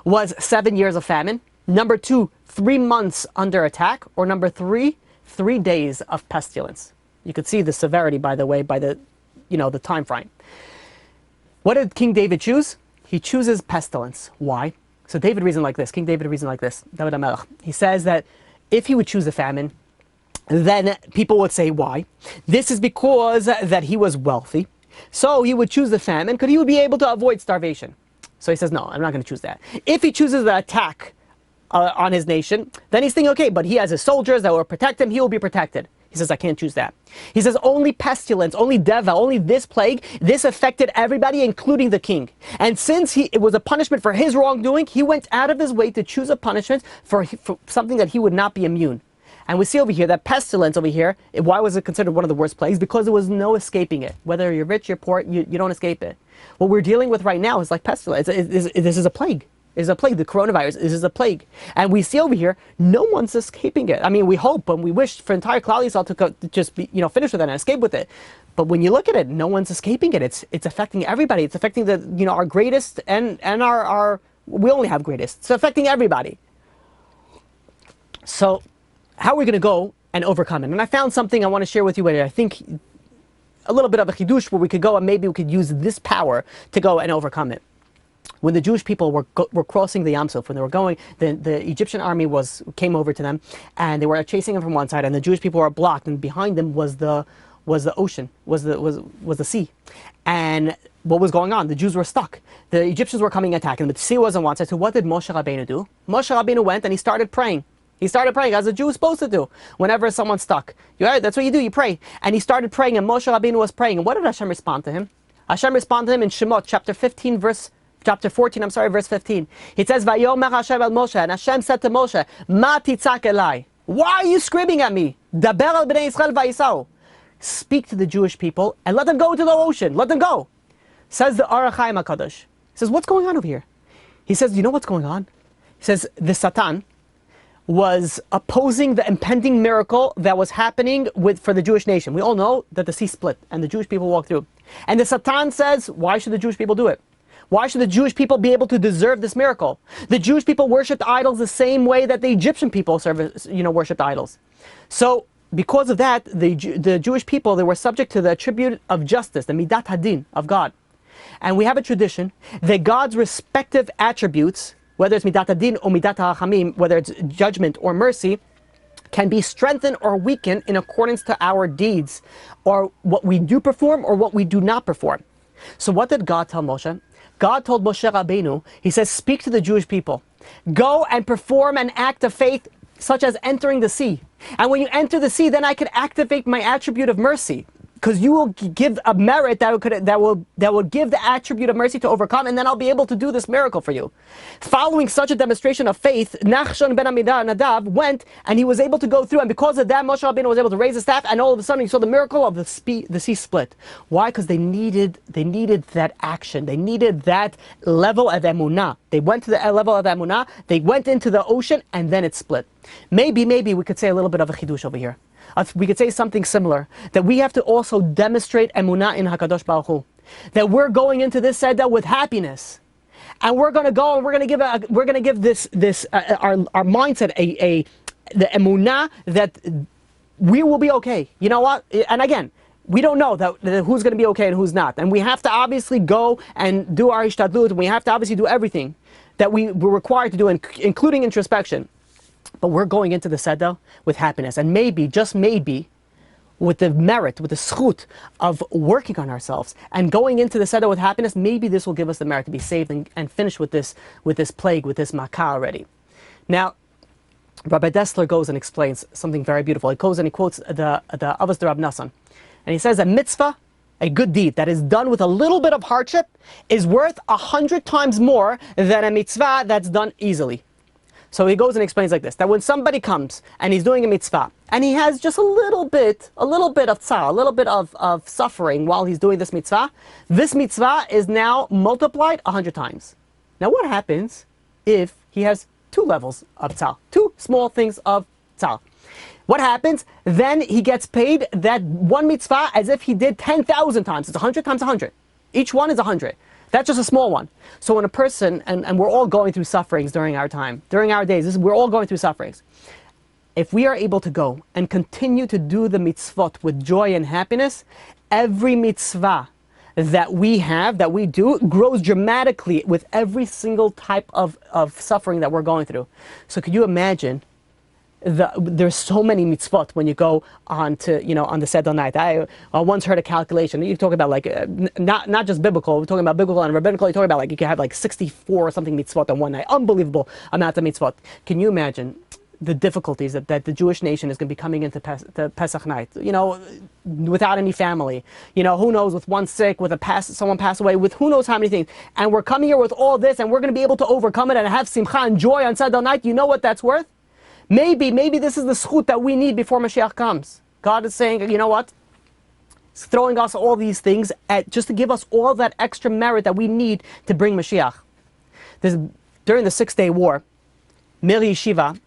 was 7 years of famine. Number 2, 3 months under attack. Or number 3, 3 days of pestilence. You could see the severity, by the way, by the time frame. What did King David choose? He chooses pestilence. Why? So David reasoned like this. King David reasoned like this. David HaMelech. He says that if he would choose the famine, then people would say, why? This is because that he was wealthy. So he would choose the famine because he would be able to avoid starvation. So he says, no, I'm not going to choose that. If he chooses the attack on his nation, then he's thinking, okay, but he has his soldiers that will protect him, he will be protected. He says, I can't choose that. He says, only pestilence, only devil, only this plague, this affected everybody, including the king. And since it was a punishment for his wrongdoing, he went out of his way to choose a punishment for something that he would not be immune. And we see over here that pestilence over here, why was it considered one of the worst plagues? Because there was no escaping it. Whether you're rich, you're poor, you don't escape it. What we're dealing with right now is like pestilence. This is a plague. It is a plague. The coronavirus is a plague. And we see over here, no one's escaping it. I mean, we hope and we wish for entire Klal Yisrael to just be, finish with it and escape with it. But when you look at it, no one's escaping it. It's affecting everybody. It's affecting our greatest and our we only have greatest. It's affecting everybody. So how are we going to go and overcome it? And I found something I want to share with you where I think a little bit of a chidush where we could go and maybe we could use this power to go and overcome it. When the Jewish people were crossing the Yam Suf, when they were going, the Egyptian army came over to them, and they were chasing them from one side, and the Jewish people were blocked, and behind them was the ocean, was the sea. And what was going on? The Jews were stuck. The Egyptians were coming attacking them. The sea was on one side. So what did Moshe Rabbeinu do? Moshe Rabbeinu went and he started praying. He started praying as a Jew is supposed to do whenever someone's stuck. That's what you do, you pray. And he started praying, and Moshe Rabbeinu was praying. And what did Hashem respond to him? Hashem responded to him in Shemot, chapter 14, verse 15. It says, Vayomer Hashem el Moshe, and Hashem said to Moshe, Ma titzak elai. Why are you screaming at me? Daber al bnei Yisrael vayisau. Speak to the Jewish people and let them go to the ocean. Let them go. Says the Ar HaChaim HaKadosh. He says, what's going on over here? He says, you know what's going on? He says, the Satan was opposing the impending miracle that was happening for the Jewish nation. We all know that the sea split and the Jewish people walked through. And the Satan says, why should the Jewish people do it? Why should the Jewish people be able to deserve this miracle? The Jewish people worshipped idols the same way that the Egyptian people worshipped idols. So because of that, the Jewish people, they were subject to the attribute of justice, the midat hadin of God. And we have a tradition that God's respective attributes, whether it's midat hadin or midat ha'achamim, whether it's judgment or mercy, can be strengthened or weakened in accordance to our deeds, or what we do perform or what we do not perform. So what did God tell Moshe? God told Moshe Rabbeinu, he says, speak to the Jewish people. Go and perform an act of faith such as entering the sea. And when you enter the sea, then I could activate my attribute of mercy. Because you will give a merit that will give the attribute of mercy to overcome, and then I'll be able to do this miracle for you. Following such a demonstration of faith, Nachshon ben Nadav went and he was able to go through, and because of that, Moshe Rabbeinu was able to raise his staff, and all of a sudden he saw the miracle of the sea split. Why? Because they needed that action. They needed that level of emunah. They went to the level of emunah. They went into the ocean, and then it split. Maybe we could say a little bit of a chidush over here. We could say something similar, that we have to also demonstrate emunah in HaKadosh Baruch Hu. That we're going into this Seder with happiness. And we're going to go and we're going to give our mindset the emunah that we will be okay. You know what? And again, we don't know that who's going to be okay and who's not. And we have to obviously go and do our ishtadlut, and we have to obviously do everything that we're required to do, including introspection. But we're going into the Seder with happiness. And maybe, just maybe, with the merit, with the schut of working on ourselves and going into the Seder with happiness, maybe this will give us the merit to be saved and finish with this plague, with this makkah already. Now, Rabbi Dessler goes and explains something very beautiful. He goes and he quotes the Avos de Rab Nassan. And he says, a mitzvah, a good deed that is done with a little bit of hardship, is worth 100 times more than a mitzvah that's done easily. So he goes and explains like this, that when somebody comes and he's doing a mitzvah, and he has just a little bit of tzar, a little bit of suffering while he's doing this mitzvah is now multiplied 100 times. Now what happens if he has 2 levels of tzar, 2 small things of tzar? What happens? Then he gets paid that one mitzvah as if he did 10,000 times. It's 100 times 100. Each one is 100. That's just a small one. So when a person, and we're all going through sufferings during our time, during our days, we're all going through sufferings. If we are able to go and continue to do the mitzvot with joy and happiness, every mitzvah that we do, grows dramatically with every single type of suffering that we're going through. So could you imagine, there's so many mitzvot when you go on to, on the Seder night. I once heard a calculation. You talk about not just biblical, we're talking about biblical and rabbinical. You're talking about you can have 64 or something mitzvot on one night. Unbelievable amount of mitzvot. Can you imagine the difficulties that the Jewish nation is going to be coming into the Pesach night, without any family, who knows, with one sick, with someone pass away, with who knows how many things. And we're coming here with all this, and we're going to be able to overcome it and have simcha and joy on Seder night. You know what that's worth? Maybe this is the schut that we need before Mashiach comes. God is saying, you know what? He's throwing us all these things just to give us all that extra merit that we need to bring Mashiach. During the 6-day war, Mir Yeshiva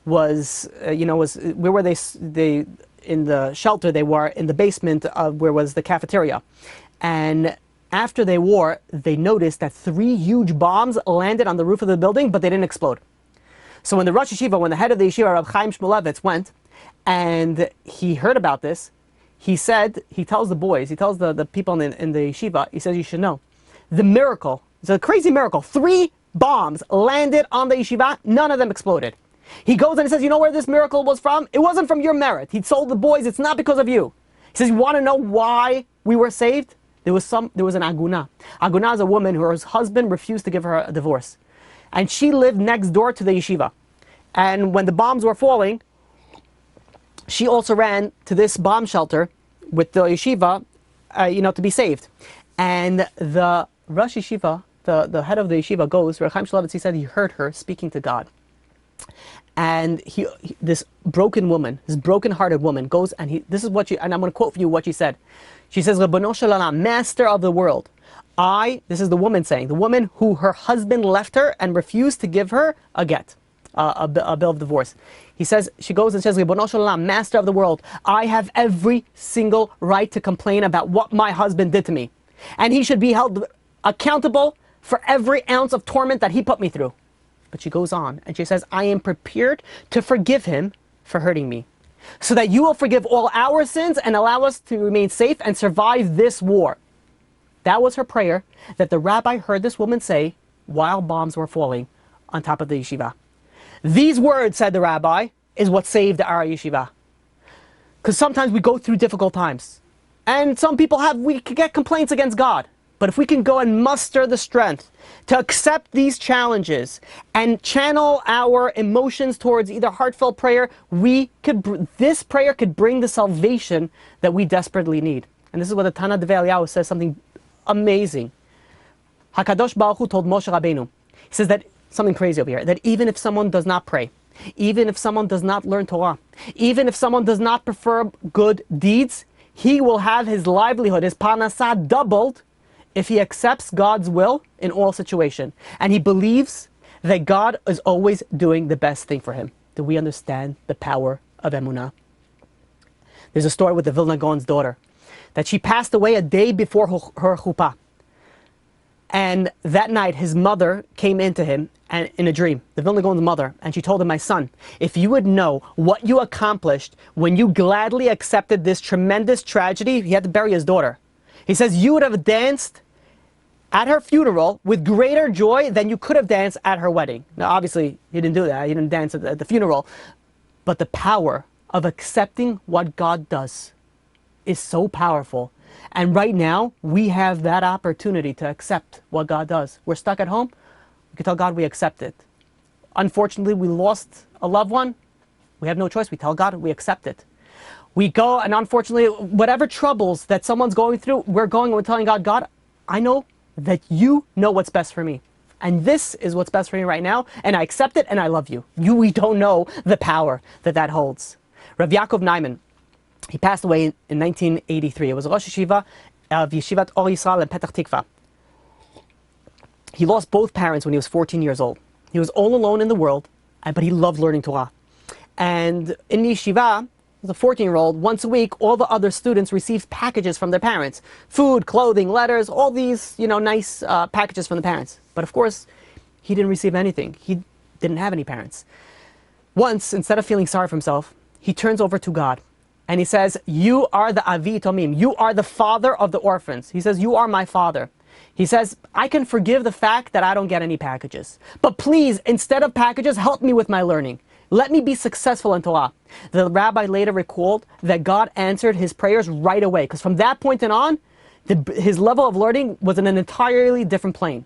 was where were they in the shelter they were in the basement of where was the cafeteria. And after the war, they noticed that 3 huge bombs landed on the roof of the building, but they didn't explode. So when the Rosh Yeshiva, when the head of the yeshiva, Rav Chaim Shmulevitz, went and he heard about this, he tells the people in the yeshiva, he says, you should know, the miracle, it's a crazy miracle, 3 bombs landed on the yeshiva, none of them exploded. He goes and he says, you know where this miracle was from? It wasn't from your merit. He told the boys, it's not because of you. He says, you want to know why we were saved? There was an aguna. Aguna is a woman whose husband refused to give her a divorce. And she lived next door to the yeshiva. And when the bombs were falling, she also ran to this bomb shelter with the yeshiva, to be saved. And the Rosh Yeshiva, the head of the yeshiva goes, Rav Chaim Shmulevitz, he said he heard her speaking to God. And this broken-hearted woman goes and this is what and I'm going to quote for you what she said. She says, Rabbono shel Olam, Master of the world, this is the woman saying, the woman who her husband left her and refused to give her a get, a bill of divorce. She goes and says, Rabbono shel Olam, Master of the world, I have every single right to complain about what my husband did to me. And he should be held accountable for every ounce of torment that he put me through. But she goes on and she says, I am prepared to forgive him for hurting me, so that you will forgive all our sins and allow us to remain safe and survive this war. That was her prayer that the rabbi heard this woman say while bombs were falling on top of the yeshiva. These words, said the rabbi, is what saved our yeshiva. Because sometimes we go through difficult times. And some people we could get complaints against God. But if we can go and muster the strength to accept these challenges and channel our emotions towards either heartfelt prayer, this prayer could bring the salvation that we desperately need. And this is what the Tana Devei Eliyahu says, something amazing. HaKadosh Baruch Hu told Moshe Rabbeinu, he says that, something crazy over here, that even if someone does not pray, even if someone does not learn Torah, even if someone does not prefer good deeds, he will have his livelihood, his parnasah, doubled if he accepts God's will in all situations, and he believes that God is always doing the best thing for him. Do we understand the power of emunah? There's a story with the Vilna Gaon's daughter, that she passed away a day before her chuppah. And that night, his mother came into him and in a dream, the Vilna Gaon's mother, and she told him, my son, if you would know what you accomplished when you gladly accepted this tremendous tragedy, he had to bury his daughter. He says, you would have danced at her funeral with greater joy than you could have danced at her wedding. Now, obviously, he didn't do that. He didn't dance at the funeral. But the power of accepting what God does is so powerful. And right now, we have that opportunity to accept what God does. We're stuck at home. We can tell God we accept it. Unfortunately, we lost a loved one. We have no choice. We tell God we accept it. We go, and unfortunately, whatever troubles that someone's going through, we're telling God, God, I know that you know what's best for me. And this is what's best for me right now, and I accept it, and I love you. We don't know the power that holds. Rav Yaakov Naiman, he passed away in 1983. It was Rosh Yeshiva of Yeshivat Or Yisrael in Petach Tikva. He lost both parents when he was 14 years old. He was all alone in the world, but he loved learning Torah. And in Yeshiva, as a 14-year-old, once a week, all the other students received packages from their parents. Food, clothing, letters, all these, nice packages from the parents. But of course, he didn't receive anything. He didn't have any parents. Once, instead of feeling sorry for himself, he turns over to God. And he says, you are the Avi Tomim. You are the father of the orphans. He says, you are my father. He says, I can forgive the fact that I don't get any packages. But please, instead of packages, help me with my learning. Let me be successful in Torah. The rabbi later recalled that God answered his prayers right away. Because from that point on, his level of learning was in an entirely different plane.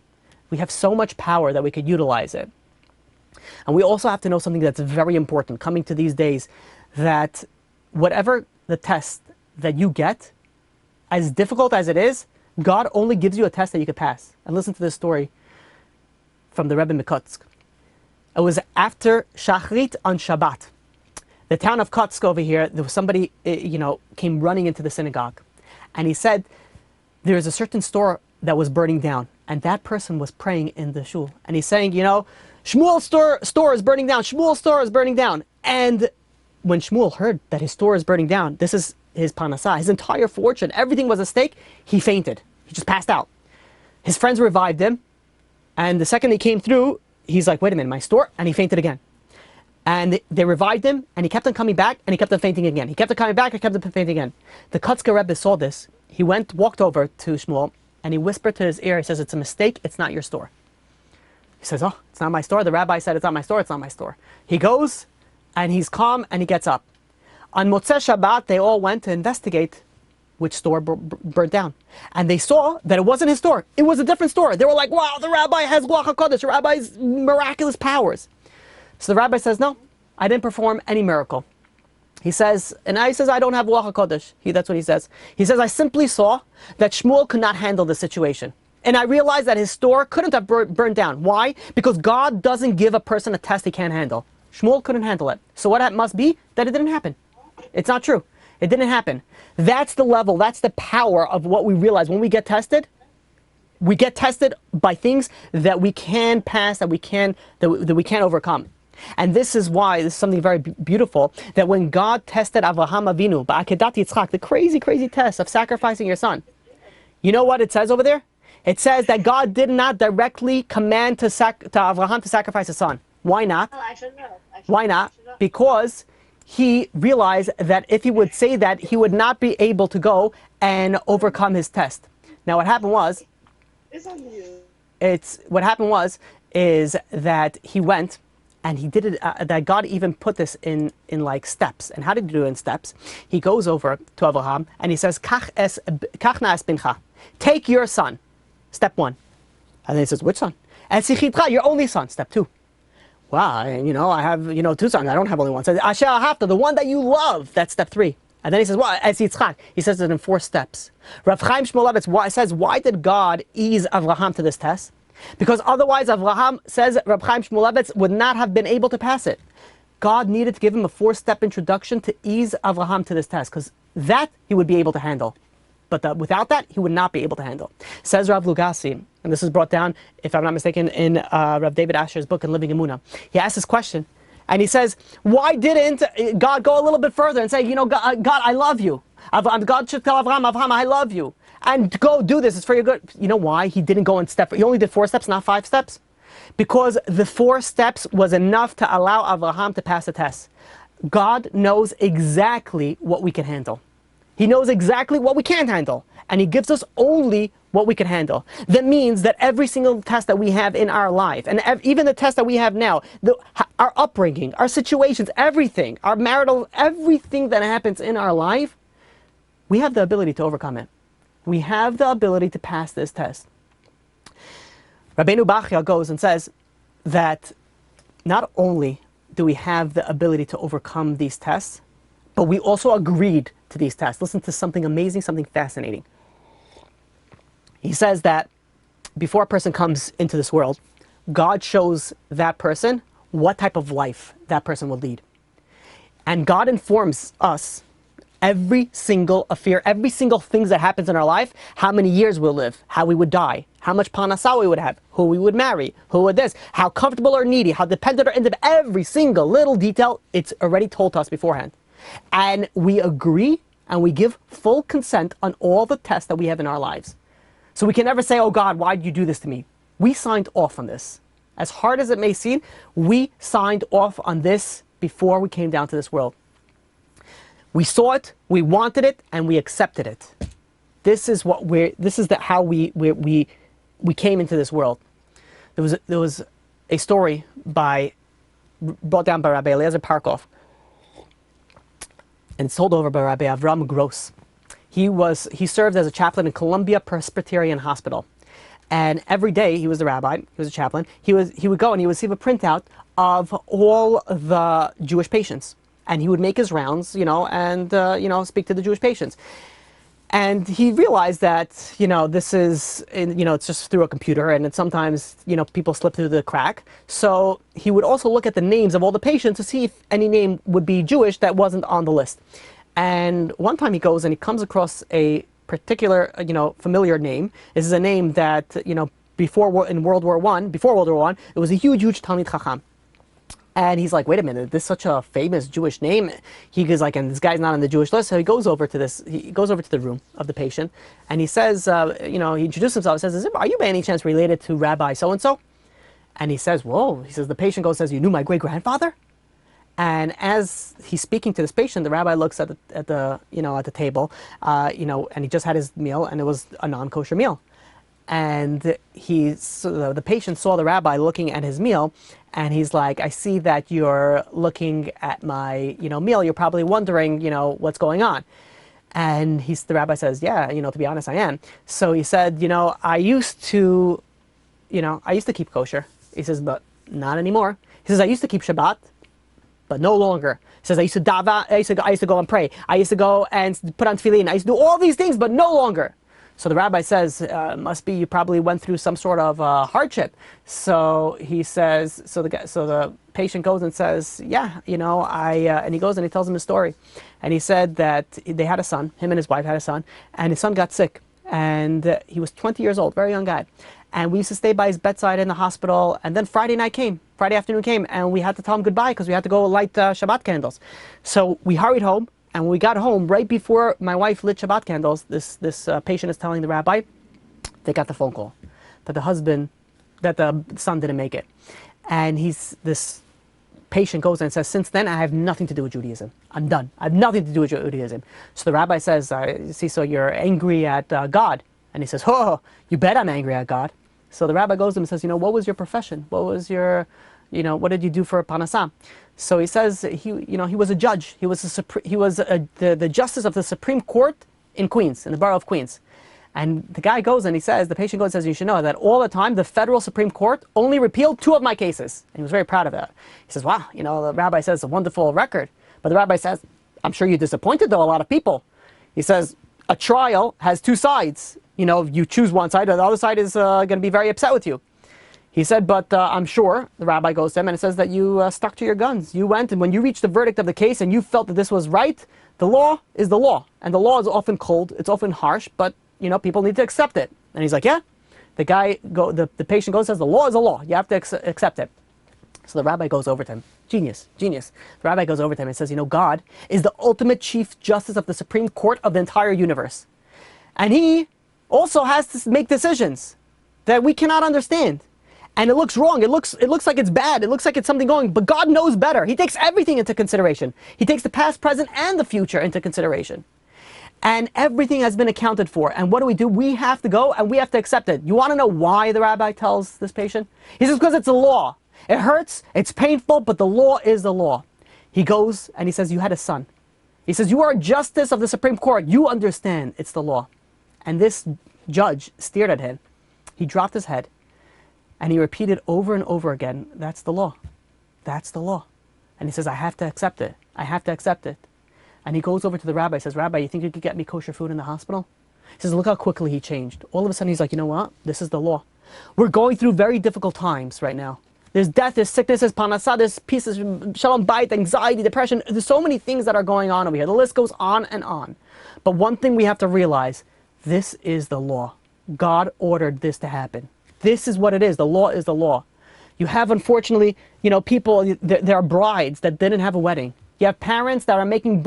We have so much power that we could utilize it. And we also have to know something that's very important coming to these days, that whatever the test that you get, as difficult as it is, God only gives you a test that you could pass. And listen to this story from the Rebbe Mikotsk. It was after Shachrit on Shabbat. The town of Kotsk over here, there was somebody, came running into the synagogue. And he said, there is a certain store that was burning down. And that person was praying in the shul. And he's saying, Shmuel's store is burning down. Shmuel's store is burning down. And when Shmuel heard that his store is burning down, this is his panasah, his entire fortune, everything was at stake, he fainted. He just passed out. His friends revived him. And the second he came through, he's like, wait a minute, my store? And he fainted again. And they revived him, and he kept on coming back, and he kept on fainting again. He kept on coming back, and kept on fainting again. The Kotzker Rebbe saw this. He walked over to Shmuel, and he whispered to his ear, he says, it's a mistake, it's not your store. He says, oh, it's not my store. The rabbi said, it's not my store, it's not my store. He goes, and he's calm, and he gets up. On Motzei Shabbat, they all went to investigate which store burnt down. And they saw that it wasn't his store. It was a different store. They were like, wow, the rabbi has Ruach HaKodesh, the rabbi's miraculous powers. So the rabbi says, no, I didn't perform any miracle. He says, I don't have Ruach HaKodesh. That's what he says. He says, I simply saw that Shmuel could not handle the situation. And I realized that his store couldn't have burned down. Why? Because God doesn't give a person a test he can't handle. Shmuel couldn't handle it. So what that must be? That it didn't happen. It's not true. It didn't happen. That's the level, that's the power of what we realize. When we get tested by things that we can pass, that we can overcome. And this is why, this is something very beautiful, that when God tested Avraham Avinu, Ba'akedat Yitzchak, the crazy, crazy test of sacrificing your son. You know what it says over there? It says that God did not directly command to Avraham to sacrifice his son. Why not? Why not? Because he realized that if he would say that, he would not be able to go and overcome his test. Now what happened was, is that he went and he did it, that God even put this in like steps. And how did he do it in steps? He goes over to Avraham and he says, Kach na es bincha. Take your son. Step 1. And then he says, which son? Es yichidcha, your only son. Step 2. Wow, I have, 2 sons. I don't have only one. So Asher Ahavta, the one that you love. That's step 3. And then he says, well, as Yitzchak, he says it in 4 steps. Rav Chaim Shmulevitz says, why did God ease Avraham to this test? Because otherwise, Avraham says Rav Chaim Shmulevitz would not have been able to pass it. God needed to give him a 4-step introduction to ease Avraham to this test, because that he would be able to handle. But without that, he would not be able to handle. Says Rav Lugassi, and this is brought down, if I'm not mistaken, in Rav David Asher's book in Living Emunah. He asked this question, And he says, why didn't God go a little bit further and say, God, I love you. God should tell Avraham, I love you. And go do this, it's for your good. You know why he didn't go in step? He only did 4 steps, not 5 steps. Because the 4 steps was enough to allow Avraham to pass the test. God knows exactly what we can handle. He knows exactly what we can't handle. And He gives us only what we can handle. That means that every single test that we have in our life, and even the test that we have now, our upbringing, our situations, everything, our marital, everything that happens in our life, we have the ability to overcome it. We have the ability to pass this test. Rabbeinu Bachya goes and says that not only do we have the ability to overcome these tests, but we also agreed to these tests. Listen to something amazing, something fascinating. He says that before a person comes into this world, God shows that person what type of life that person will lead. And God informs us every single affair, every single thing that happens in our life, how many years we'll live, how we would die, how much panasah we would have, who we would marry, who would this, how comfortable or needy, how dependent or independent, every single little detail, it's already told to us beforehand. And we agree and we give full consent on all the tests that we have in our lives. So we can never say, oh God, why did you do this to me? We signed off on this. As hard as it may seem, we signed off on this before we came down to this world. We saw it, we wanted it, and we accepted it. This is how we came into this world. There was a story brought down by Rabbi Eliezer Parkov, and it's told over by Rabbi Avram Gross. He served as a chaplain in Columbia Presbyterian Hospital, and every day he was the rabbi, he was a chaplain. He would go and he would receive a printout of all the Jewish patients. And he would make his rounds, and speak to the Jewish patients. And he realized that, this is, it's just through a computer, and sometimes, people slip through the crack. So he would also look at the names of all the patients to see if any name would be Jewish that wasn't on the list. And one time he goes and he comes across a particular, familiar name. This is a name that, before World War I, it was a huge Talmid Chacham. And he's like, wait a minute, this is such a famous Jewish name. He goes like, and this guy's not on the Jewish list. So he goes over to the room of the patient, and he says, he introduces himself and says, are you by any chance related to Rabbi so-and-so? And he says, whoa. He says, the patient goes and says, you knew my great-grandfather? And as he's speaking to this patient, the rabbi looks at the table, and he just had his meal, and it was a non-kosher meal. And the patient saw the rabbi looking at his meal, and he's like, I see that you're looking at my, meal. You're probably wondering, what's going on. And the rabbi says, yeah, to be honest, I am. So he said, I used to keep kosher. He says, but not anymore. He says, I used to keep Shabbat, but no longer. He says, I used to daven, I used to go and pray. I used to go and put on tefillin. I used to do all these things, but no longer. So the rabbi says, must be you probably went through some sort of hardship. So he says, so the patient goes and says, yeah, and he goes and he tells him his story. And he said that they had a son, him and his wife had a son, and his son got sick. And he was 20 years old, very young guy. And we used to stay by his bedside in the hospital. And then Friday afternoon came, and we had to tell him goodbye because we had to go light Shabbat candles. So we hurried home. And when we got home, right before my wife lit Shabbat candles, this patient is telling the rabbi, they got the phone call that the son didn't make it. And this patient goes and says, since then I have nothing to do with Judaism. I'm done. I have nothing to do with Judaism. So the rabbi says, so you're angry at God? And he says, oh, you bet I'm angry at God. So the rabbi goes to him and says, what was your profession? What was your, what did you do for panasah? So he says he was a judge. He was the justice of the Supreme Court in Queens, in the borough of Queens. And the guy goes and he says, the patient goes and says, you should know that all the time the federal Supreme Court only repealed 2 of my cases. And he was very proud of that. He says, wow, the rabbi says it's a wonderful record. But the rabbi says, I'm sure you disappointed though a lot of people. He says, a trial has 2 sides. You choose one side, and the other side is going to be very upset with you. He said, but I'm sure, the rabbi goes to him and it says that you stuck to your guns. You went, and when you reached the verdict of the case and you felt that this was right, the law is the law. And the law is often cold, it's often harsh, but people need to accept it. And he's like, yeah. The patient goes and says, the law is the law. You have to accept it. So the rabbi goes over to him. Genius. The rabbi goes over to him and says, God is the ultimate chief justice of the Supreme Court of the entire universe. And he also has to make decisions that we cannot understand. And it looks wrong. It looks like it's bad. It looks like it's something going. But God knows better. He takes everything into consideration. He takes the past, present, and the future into consideration. And everything has been accounted for. And what do? We have to go and we have to accept it. You want to know why the rabbi tells this patient? He says, because it's a law. It hurts, it's painful, but the law is the law. He goes and he says, you had a son. He says, you are a justice of the Supreme Court. You understand it's the law. And this judge stared at him. He dropped his head and he repeated over and over again, that's the law. That's the law. And he says, I have to accept it. I have to accept it. And he goes over to the rabbi and says, Rabbi, you think you could get me kosher food in the hospital? He says, look how quickly he changed. All of a sudden he's like, you know what? This is the law. We're going through very difficult times right now. There's death, there's sickness, there's panasah, there's pieces, shalom bayit, anxiety, depression. There's so many things that are going on over here. The list goes on and on. But one thing we have to realize, this is the law. God ordered this to happen. This is what it is. The law is the law. You have, unfortunately, people, there are brides that didn't have a wedding. You have parents that are making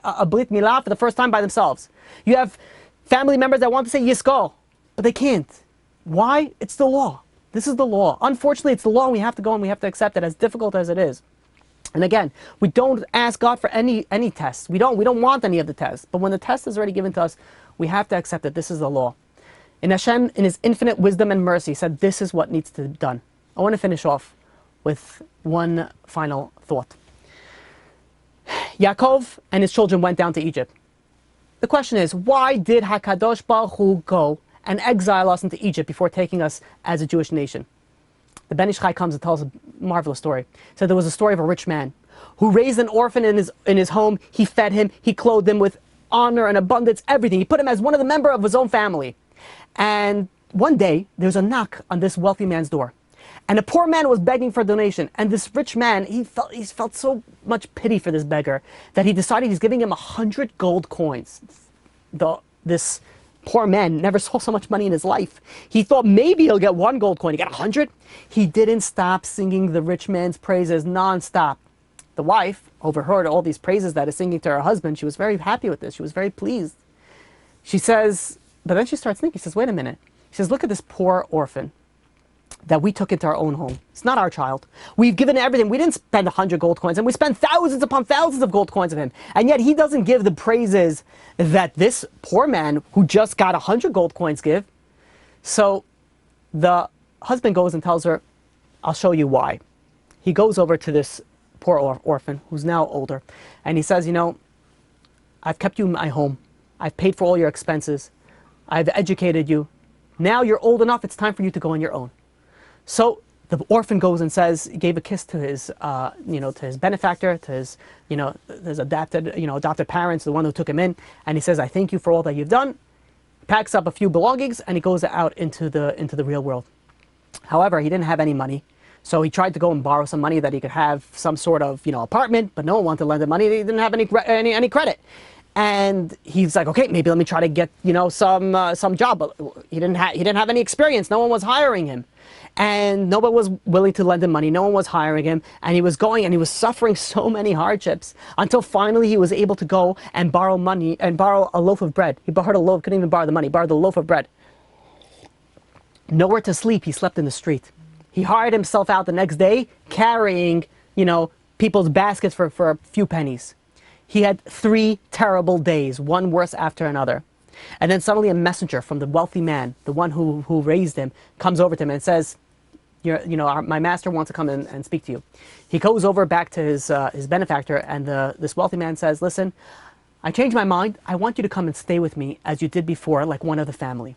a brit milah for the first time by themselves. You have family members that want to say yiskol, but they can't. Why? It's the law. This is the law. Unfortunately, it's the law. We have to go and we have to accept it, as difficult as it is. And again, we don't ask God for any tests. We don't want any of the tests. But when the test is already given to us, we have to accept that this is the law. And Hashem, in His infinite wisdom and mercy, said this is what needs to be done. I want to finish off with one final thought. Yaakov and his children went down to Egypt. The question is, why did HaKadosh Baruch Hu go and exile us into Egypt before taking us as a Jewish nation? The Ben Ish Chai comes and tells a marvelous story. So there was a story of a rich man who raised an orphan in his home. He fed him, he clothed him with honor and abundance, everything. He put him as one of the members of his own family. And one day, there was a knock on this wealthy man's door. And a poor man was begging for a donation. And this rich man, he felt so much pity for this beggar that he decided he's giving him 100 gold coins. This poor man never saw so much money in his life. He thought maybe he'll get 1 gold coin. He got 100. He didn't stop singing the rich man's praises non-stop. The wife overheard all these praises that he's singing to her husband. She was very happy with this. She was very pleased. She says, but then she starts thinking, she says, wait a minute. She says, look at this poor orphan that we took into our own home. It's not our child. We've given everything. We didn't spend 100 gold coins, and we spent thousands upon thousands of gold coins of him. And yet he doesn't give the praises that this poor man who just got 100 gold coins give. So the husband goes and tells her, I'll show you why. He goes over to this poor orphan who's now older, and he says, I've kept you in my home. I've paid for all your expenses. I've educated you. Now you're old enough, it's time for you to go on your own. So the orphan goes and says, he gave a kiss to his, to his benefactor, to his, his adopted parents, the one who took him in, and he says, I thank you for all that you've done. Packs up a few belongings and he goes out into the real world. However, he didn't have any money, so he tried to go and borrow some money that he could have some sort of, apartment, but no one wanted to lend him money. He didn't have any credit. And he's like, okay, maybe let me try to get, some job. But he didn't have any experience. No one was hiring him. And nobody was willing to lend him money. No one was hiring him. And he was going and he was suffering so many hardships until finally he was able to go and borrow money and borrow a loaf of bread. He borrowed a loaf, couldn't even borrow the money, borrowed the loaf of bread. Nowhere to sleep, he slept in the street. He hired himself out the next day carrying, people's baskets for a few pennies. He had 3 terrible days, one worse after another. And then suddenly a messenger from the wealthy man, the one who raised him, comes over to him and says, my master wants to come and speak to you. He goes over back to his benefactor, and this wealthy man says, listen, I changed my mind. I want you to come and stay with me as you did before, like one of the family.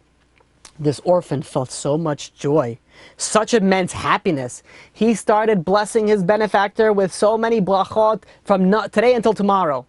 This orphan felt so much joy, such immense happiness. He started blessing his benefactor with so many brachot from today until tomorrow.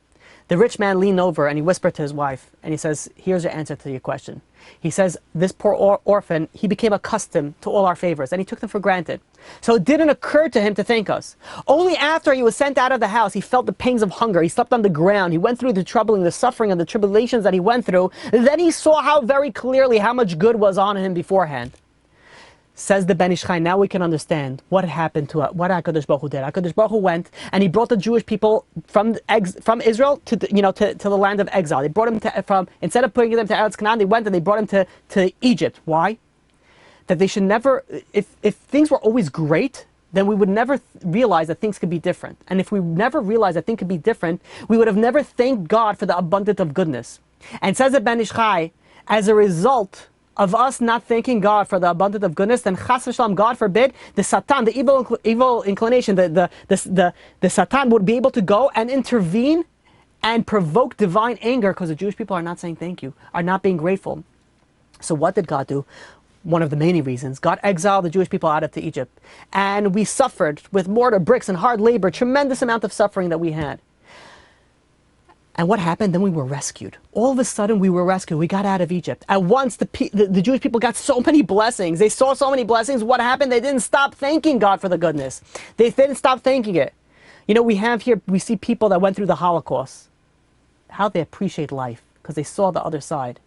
The rich man leaned over and he whispered to his wife, and he says, here's your answer to your question. He says, this poor orphan, he became accustomed to all our favors, and he took them for granted. So it didn't occur to him to thank us. Only after he was sent out of the house, he felt the pangs of hunger. He slept on the ground. He went through the troubling, the suffering, and the tribulations that he went through. Then he saw very clearly how much good was on him beforehand. Says the Ben Ish Chai, now we can understand what happened to what HaKadosh Baruch Hu did. HaKadosh Baruch Hu went and he brought the Jewish people from Israel to the land of exile. They brought them instead of putting them to Eretz Canaan, they went and they brought them to Egypt. Why? That they should never, if things were always great, then we would never realize that things could be different. And if we never realized that things could be different, we would have never thanked God for the abundance of goodness. And says the Ben Ish Chai, as a result of us not thanking God for the abundance of goodness, then chas v'shalom, God forbid, the Satan, the evil inclination, the Satan would be able to go and intervene and provoke divine anger because the Jewish people are not saying thank you, are not being grateful. So what did God do? One of the many reasons. God exiled the Jewish people out of Egypt. And we suffered with mortar, bricks, and hard labor, tremendous amount of suffering that we had. And what happened? Then we were rescued. All of a sudden we were rescued. We got out of Egypt. At once the Jewish people got so many blessings. They saw so many blessings. What happened? They didn't stop thanking God for the goodness. They didn't stop thanking it. You know, we see people that went through the Holocaust. How they appreciate life because they saw the other side.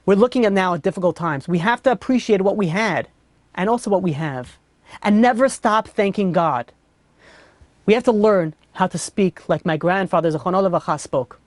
We're looking at now at difficult times. We have to appreciate what we had and also what we have. And never stop thanking God. We have to learn how to speak like my grandfather Zichrono Livracha spoke.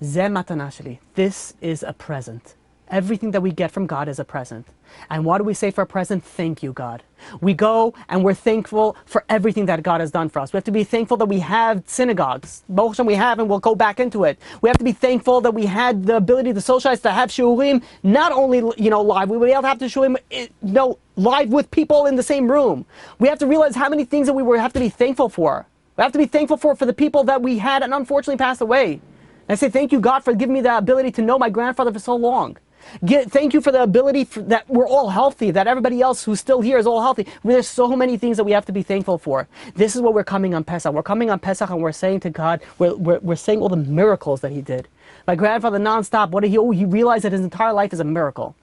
Zeh matana sheli. This is a present. Everything that we get from God is a present. And what do we say for a present? Thank you, God. We go and we're thankful for everything that God has done for us. We have to be thankful that we have synagogues. Baruch Hashem we have, and we'll go back into it. We have to be thankful that we had the ability to socialize, to have shiurim, not only live. We were able to have the shiurim live with people in the same room. We have to realize how many things that we have to be thankful for. We have to be thankful for the people that we had and unfortunately passed away. And I say thank you, God, for giving me the ability to know my grandfather for so long. Thank you for the ability that we're all healthy, that everybody else who's still here is all healthy. There's so many things that we have to be thankful for. This is what we're coming on Pesach. We're coming on Pesach and we're saying to God, we're saying all the miracles that He did. My grandfather nonstop, what did he realized that his entire life is a miracle.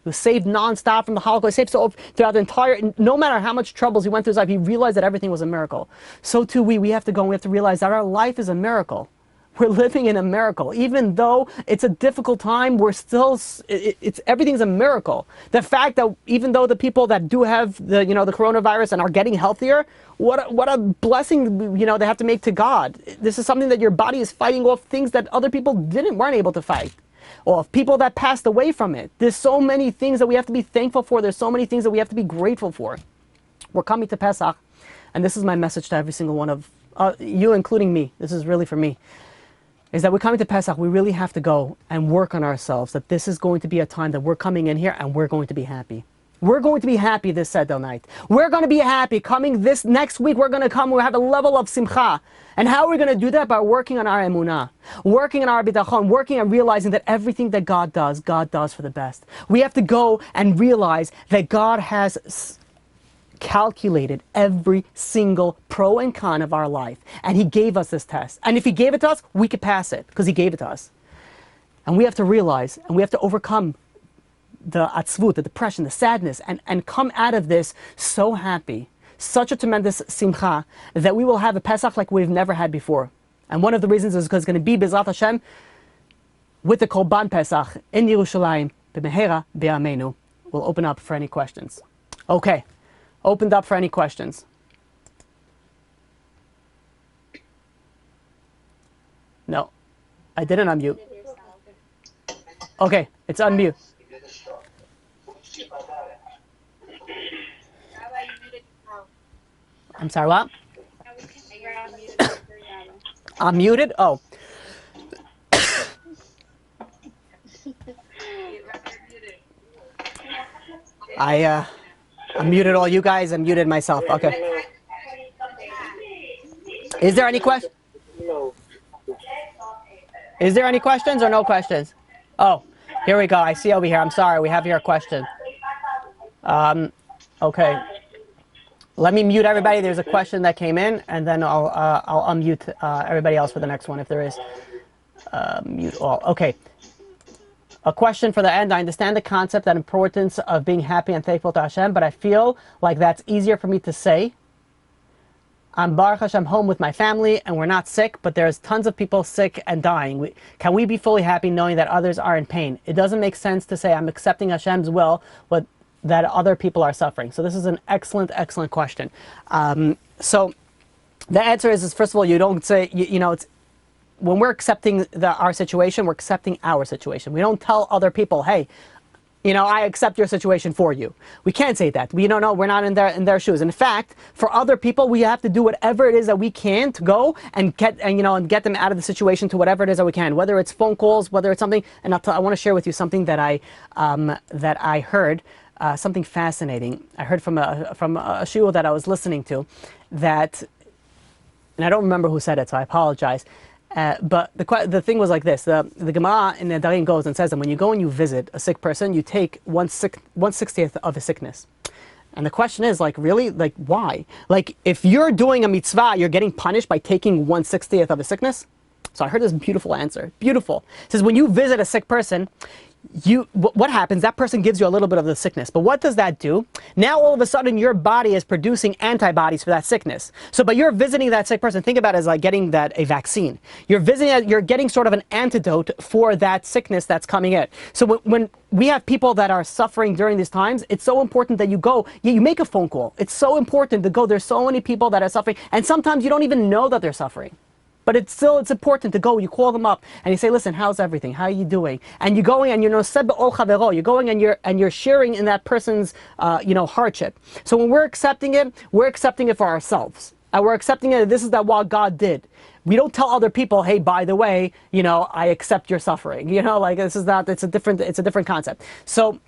He was saved nonstop from the Holocaust, saved throughout the entire, no matter how much troubles he went through his life, he realized that everything was a miracle. So too we have to go and we have to realize that our life is a miracle. We're living in a miracle. Even though it's a difficult time, we're still, everything's a miracle. The fact that even though the people that do have the coronavirus and are getting healthier, what a blessing, they have to make to God. This is something that your body is fighting off things that other people weren't able to fight. Or people that passed away from it. There's so many things that we have to be thankful for. There's so many things that we have to be grateful for. We're coming to Pesach, and this is my message to every single one of you, including me. This is really for me. Is that we're coming to Pesach, we really have to go and work on ourselves, that this is going to be a time that we're coming in here and we're going to be happy. We're going to be happy this Seder night. We're going to be happy. Coming this next week, we're going to come, we have a level of simcha. And how are we going to do that? By working on our emunah, working on our bitachon, working and realizing that everything that God does for the best. We have to go and realize that God has calculated every single pro and con of our life, and He gave us this test, and if He gave it to us, we could pass it because He gave it to us. And we have to realize, and we have to overcome the atzvut, the depression, the sadness, and come out of this so happy, such a tremendous simcha, that we will have a Pesach like we've never had before. And one of the reasons is because it's going to be B'ezrat Hashem with the Korban Pesach in Yerushalayim b'mehera b'yameinu. We'll open up for any questions. Okay. Opened up for any questions. No, I didn't unmute. Okay, it's unmute. I'm sorry, what? I'm muted? Oh. I muted all you guys and muted myself. Okay. Is there any question? No. Is there any questions or no questions? Oh, here we go. I see over here. I'm sorry. We have here a question. Okay. Let me mute everybody. There's a question that came in, and then I'll unmute everybody else for the next one if there is. Mute all. Okay. A question for the end. I understand the concept and importance of being happy and thankful to Hashem, but I feel like that's easier for me to say. I'm Baruch Hashem home with my family and we're not sick, but there's tons of people sick and dying. Can we be fully happy knowing that others are in pain? It doesn't make sense to say I'm accepting Hashem's will, but that other people are suffering? So this is an excellent, excellent question. So the answer is first of all, you don't say, it's when we're accepting our situation, we're accepting our situation. We don't tell other people, hey, I accept your situation for you. We can't say that. We don't know. We're not in their shoes. In fact, for other people, we have to do whatever it is that we can to go and get them out of the situation to whatever it is that we can. Whether it's phone calls, whether it's something. And I want to share with you something that I heard, something fascinating. I heard from a shiur that I was listening to, that, and I don't remember who said it, so I apologize. But the thing was like this: the Gemara in Nedarim goes and says that when you go and you visit a sick person, you take 1/60th of his sickness. And the question is, really? Why? If you're doing a mitzvah, you're getting punished by taking 1/60th of his sickness? So I heard this beautiful answer. Beautiful. It says when you visit a sick person, what happens? That person gives you a little bit of the sickness, but what does that do? Now all of a sudden your body is producing antibodies for that sickness. But you're visiting that sick person. Think about it as like getting a vaccine. You're getting sort of an antidote for that sickness that's coming in. So when we have people that are suffering during these times, it's so important that you go. You make a phone call. It's so important to go. There's so many people that are suffering, and sometimes you don't even know that they're suffering. But it's important to go. You call them up and you say, listen, how's everything? How are you doing? And you're going and you're going and you're sharing in that person's hardship. So when we're accepting it for ourselves. And we're accepting it. This is what God did. We don't tell other people, hey, by the way, I accept your suffering. This is not. It's a different concept. So.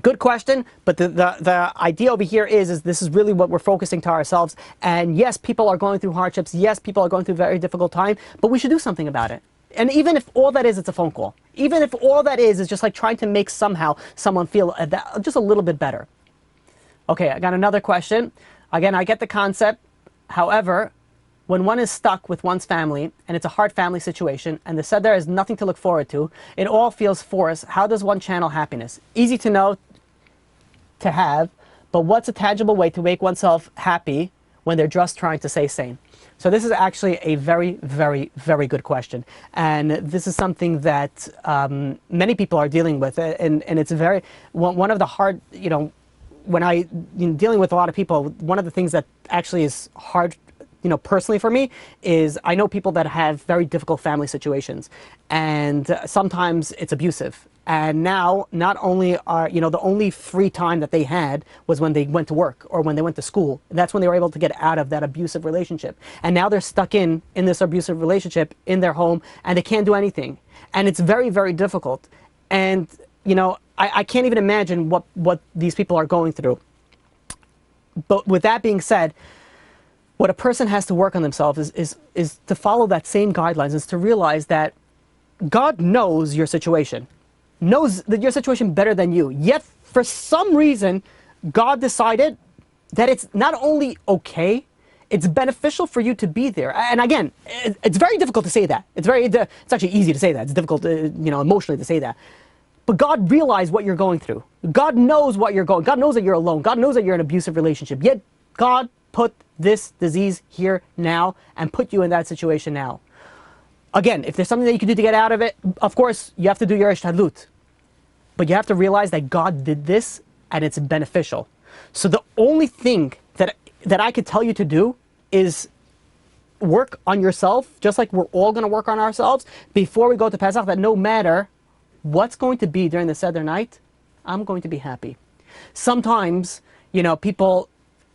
Good question, but the idea over here is this is really what we're focusing to ourselves. And yes, people are going through hardships. Yes, people are going through a very difficult time, but we should do something about it. And even if all that is, it's a phone call. Even if all that is just like trying to make someone feel just a little bit better. Okay, I got another question. Again, I get the concept. However, when one is stuck with one's family, and it's a hard family situation, and there is nothing to look forward to, it all feels forced. How does one channel happiness? Easy to know, to have, but what's a tangible way to make oneself happy when they're just trying to stay sane? So this is actually a very, very, very good question. And this is something that many people are dealing with. And it's one of the hard, when dealing with a lot of people, one of the things that actually is hard personally for me is I know people that have very difficult family situations, and sometimes it's abusive. And now, not only are, the only free time that they had was when they went to work or when they went to school. And that's when they were able to get out of that abusive relationship. And now they're stuck in this abusive relationship in their home, and they can't do anything. And it's very, very difficult. And, I can't even imagine what these people are going through. But with that being said, what a person has to work on themselves is to follow that same guidelines, is to realize that God knows your situation. Knows that your situation better than you. Yet, for some reason, God decided that it's not only okay, it's beneficial for you to be there. And again, it's very difficult to say that. It's actually easy to say that. It's difficult, emotionally to say that. But God realized what you're going through. God knows what you're going. God knows that you're alone. God knows that you're in an abusive relationship. Yet, God put this disease here now and put you in that situation now. Again, if there's something that you can do to get out of it, of course, you have to do your ishtadlut. But you have to realize that God did this and it's beneficial. So the only thing that I could tell you to do is work on yourself, just like we're all going to work on ourselves before we go to Pesach, that no matter what's going to be during the Seder night, I'm going to be happy. Sometimes, people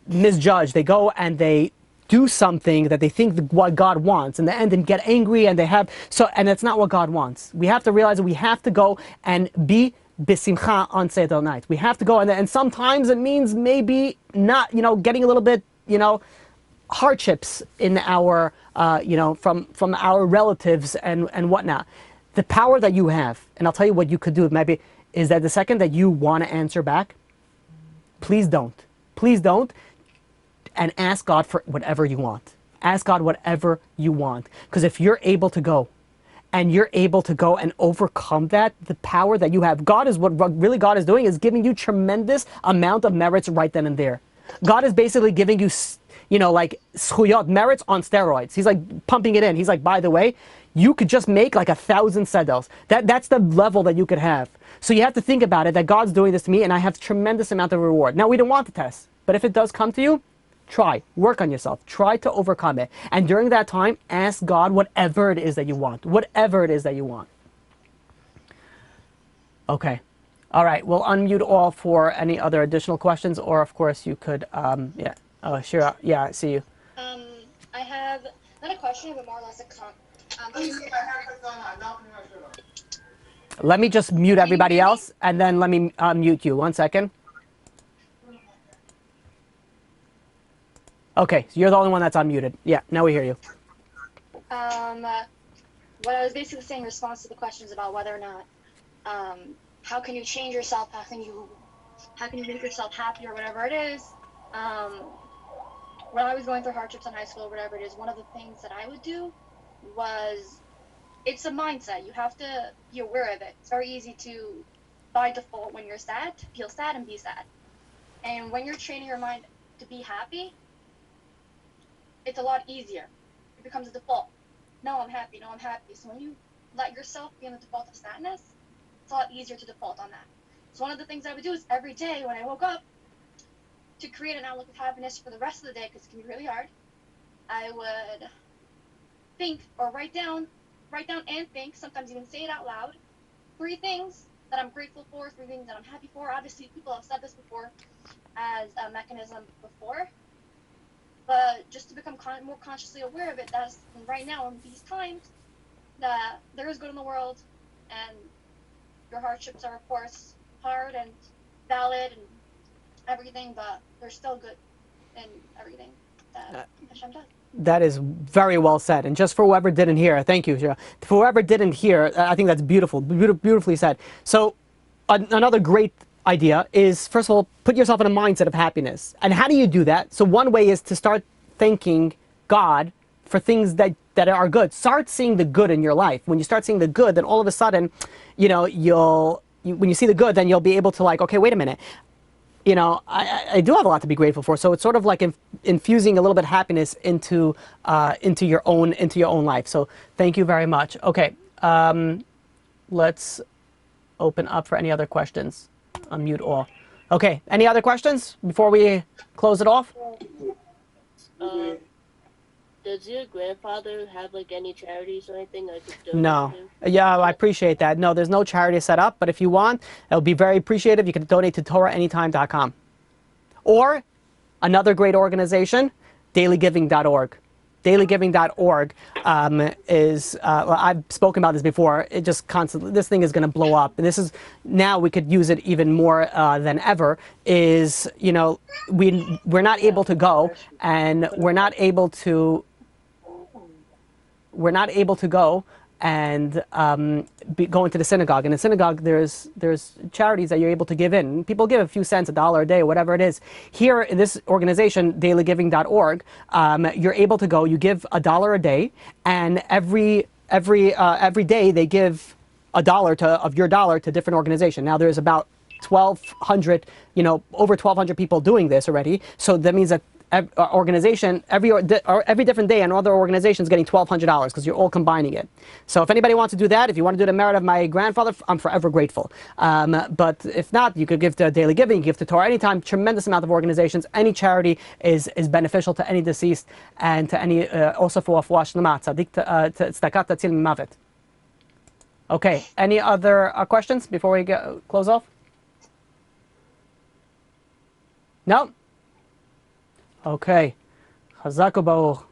misjudge. They go and they do something that they think what God wants in the end and get angry, and and that's not what God wants. We have to realize that we have to go and be besimcha on Seder night. We have to go, and sometimes it means maybe not, getting a little bit, hardships in our, from our relatives and whatnot. The power that you have, and I'll tell you what you could do maybe, is that the second that you want to answer back, please don't. Please don't. And ask God for whatever you want. Ask God whatever you want. Because if you're able to go, and you're able to go and overcome that, the power that you have, God is doing is giving you tremendous amount of merits right then and there. God is basically giving you, like schuyot, merits on steroids. He's like pumping it in. He's like, by the way, you could just make like 1,000 sedels. That's the level that you could have. So you have to think about it, that God's doing this to me and I have tremendous amount of reward. Now, we don't want the test, but if it does come to you, try, work on yourself, try to overcome it. And during that time, ask God whatever it is that you want, whatever it is that you want. Okay. All right, we'll unmute all for any other additional questions, or of course you could, yeah. Oh, sure. Yeah, I see you. I have not a question, but more or less a comment. Let me just mute everybody else, and then let me mute you. 1 second. Okay, so you're the only one that's unmuted. Yeah, now we hear you. What I was basically saying in response to the questions about whether or not, how can you change yourself? How can you make yourself happy, or whatever it is? When I was going through hardships in high school, or whatever it is, one of the things that I would do was, it's a mindset. You have to be aware of it. It's very easy to, by default, when you're sad, to feel sad and be sad. And when you're training your mind to be happy, it's a lot easier. It becomes a default. No, I'm happy. No, I'm happy. So when you let yourself be in the default of sadness, it's a lot easier to default on that. So one of the things I would do is every day when I woke up, to create an outlook of happiness for the rest of the day, because it can be really hard, I would think or write down and think, sometimes even say it out loud, 3 things that I'm grateful for, 3 things that I'm happy for. Obviously, people have said this before as a mechanism before, but just to become more consciously aware of it, that's right now in these times, that there is good in the world, and your hardships are, of course, hard and valid and everything, but there's still good in everything that Hashem does. That is very well said. And just for whoever didn't hear, thank you, Shira. For whoever didn't hear, I think that's beautifully said. So another great idea is, first of all, put yourself in a mindset of happiness. And how do you do that? So one way is to start thanking God for things that are good. Start seeing the good in your life. When you start seeing the good, then all of a sudden, when you see the good, then you'll be able to, like, okay, wait a minute. I do have a lot to be grateful for. So it's sort of like infusing a little bit of happiness into your own life. So thank you very much. Okay, let's open up for any other questions. Unmute all. Okay, any other questions before we close it off? Does your grandfather have like any charities or anything I could donate No. to? Yeah, I appreciate that. No, there's no charity set up, but if you want, it would be very appreciative. You can donate to TorahAnytime.com. Or another great organization, dailygiving.org. Dailygiving.org is, I've spoken about this before, it just constantly, this thing is going to blow up. And this is, now we could use it even more than ever, is, we're not able to go, and we're not able to go and go into the synagogue. In the synagogue, there's charities that you're able to give in. People give a few cents, $1 a day, whatever it is. Here in this organization, dailygiving.org, you're able to go. You give $1 a day, and every day they give $1 of your dollar to different organization. Now there's about 1,200, over 1,200 people doing this already. So that means that organization, every different day, another organization is getting $1,200 because you're all combining it. So if anybody wants to do that, if you want to do the merit of my grandfather, I'm forever grateful. But if not, you could give to Daily Giving, you give to Torah anytime. Tremendous amount of organizations. Any charity is beneficial to any deceased and to any also for Wafuah Shlema, Tzedakah Tatzil Mimavet. Okay, any other questions before we close off? No? Okay. Chazak u'baruch.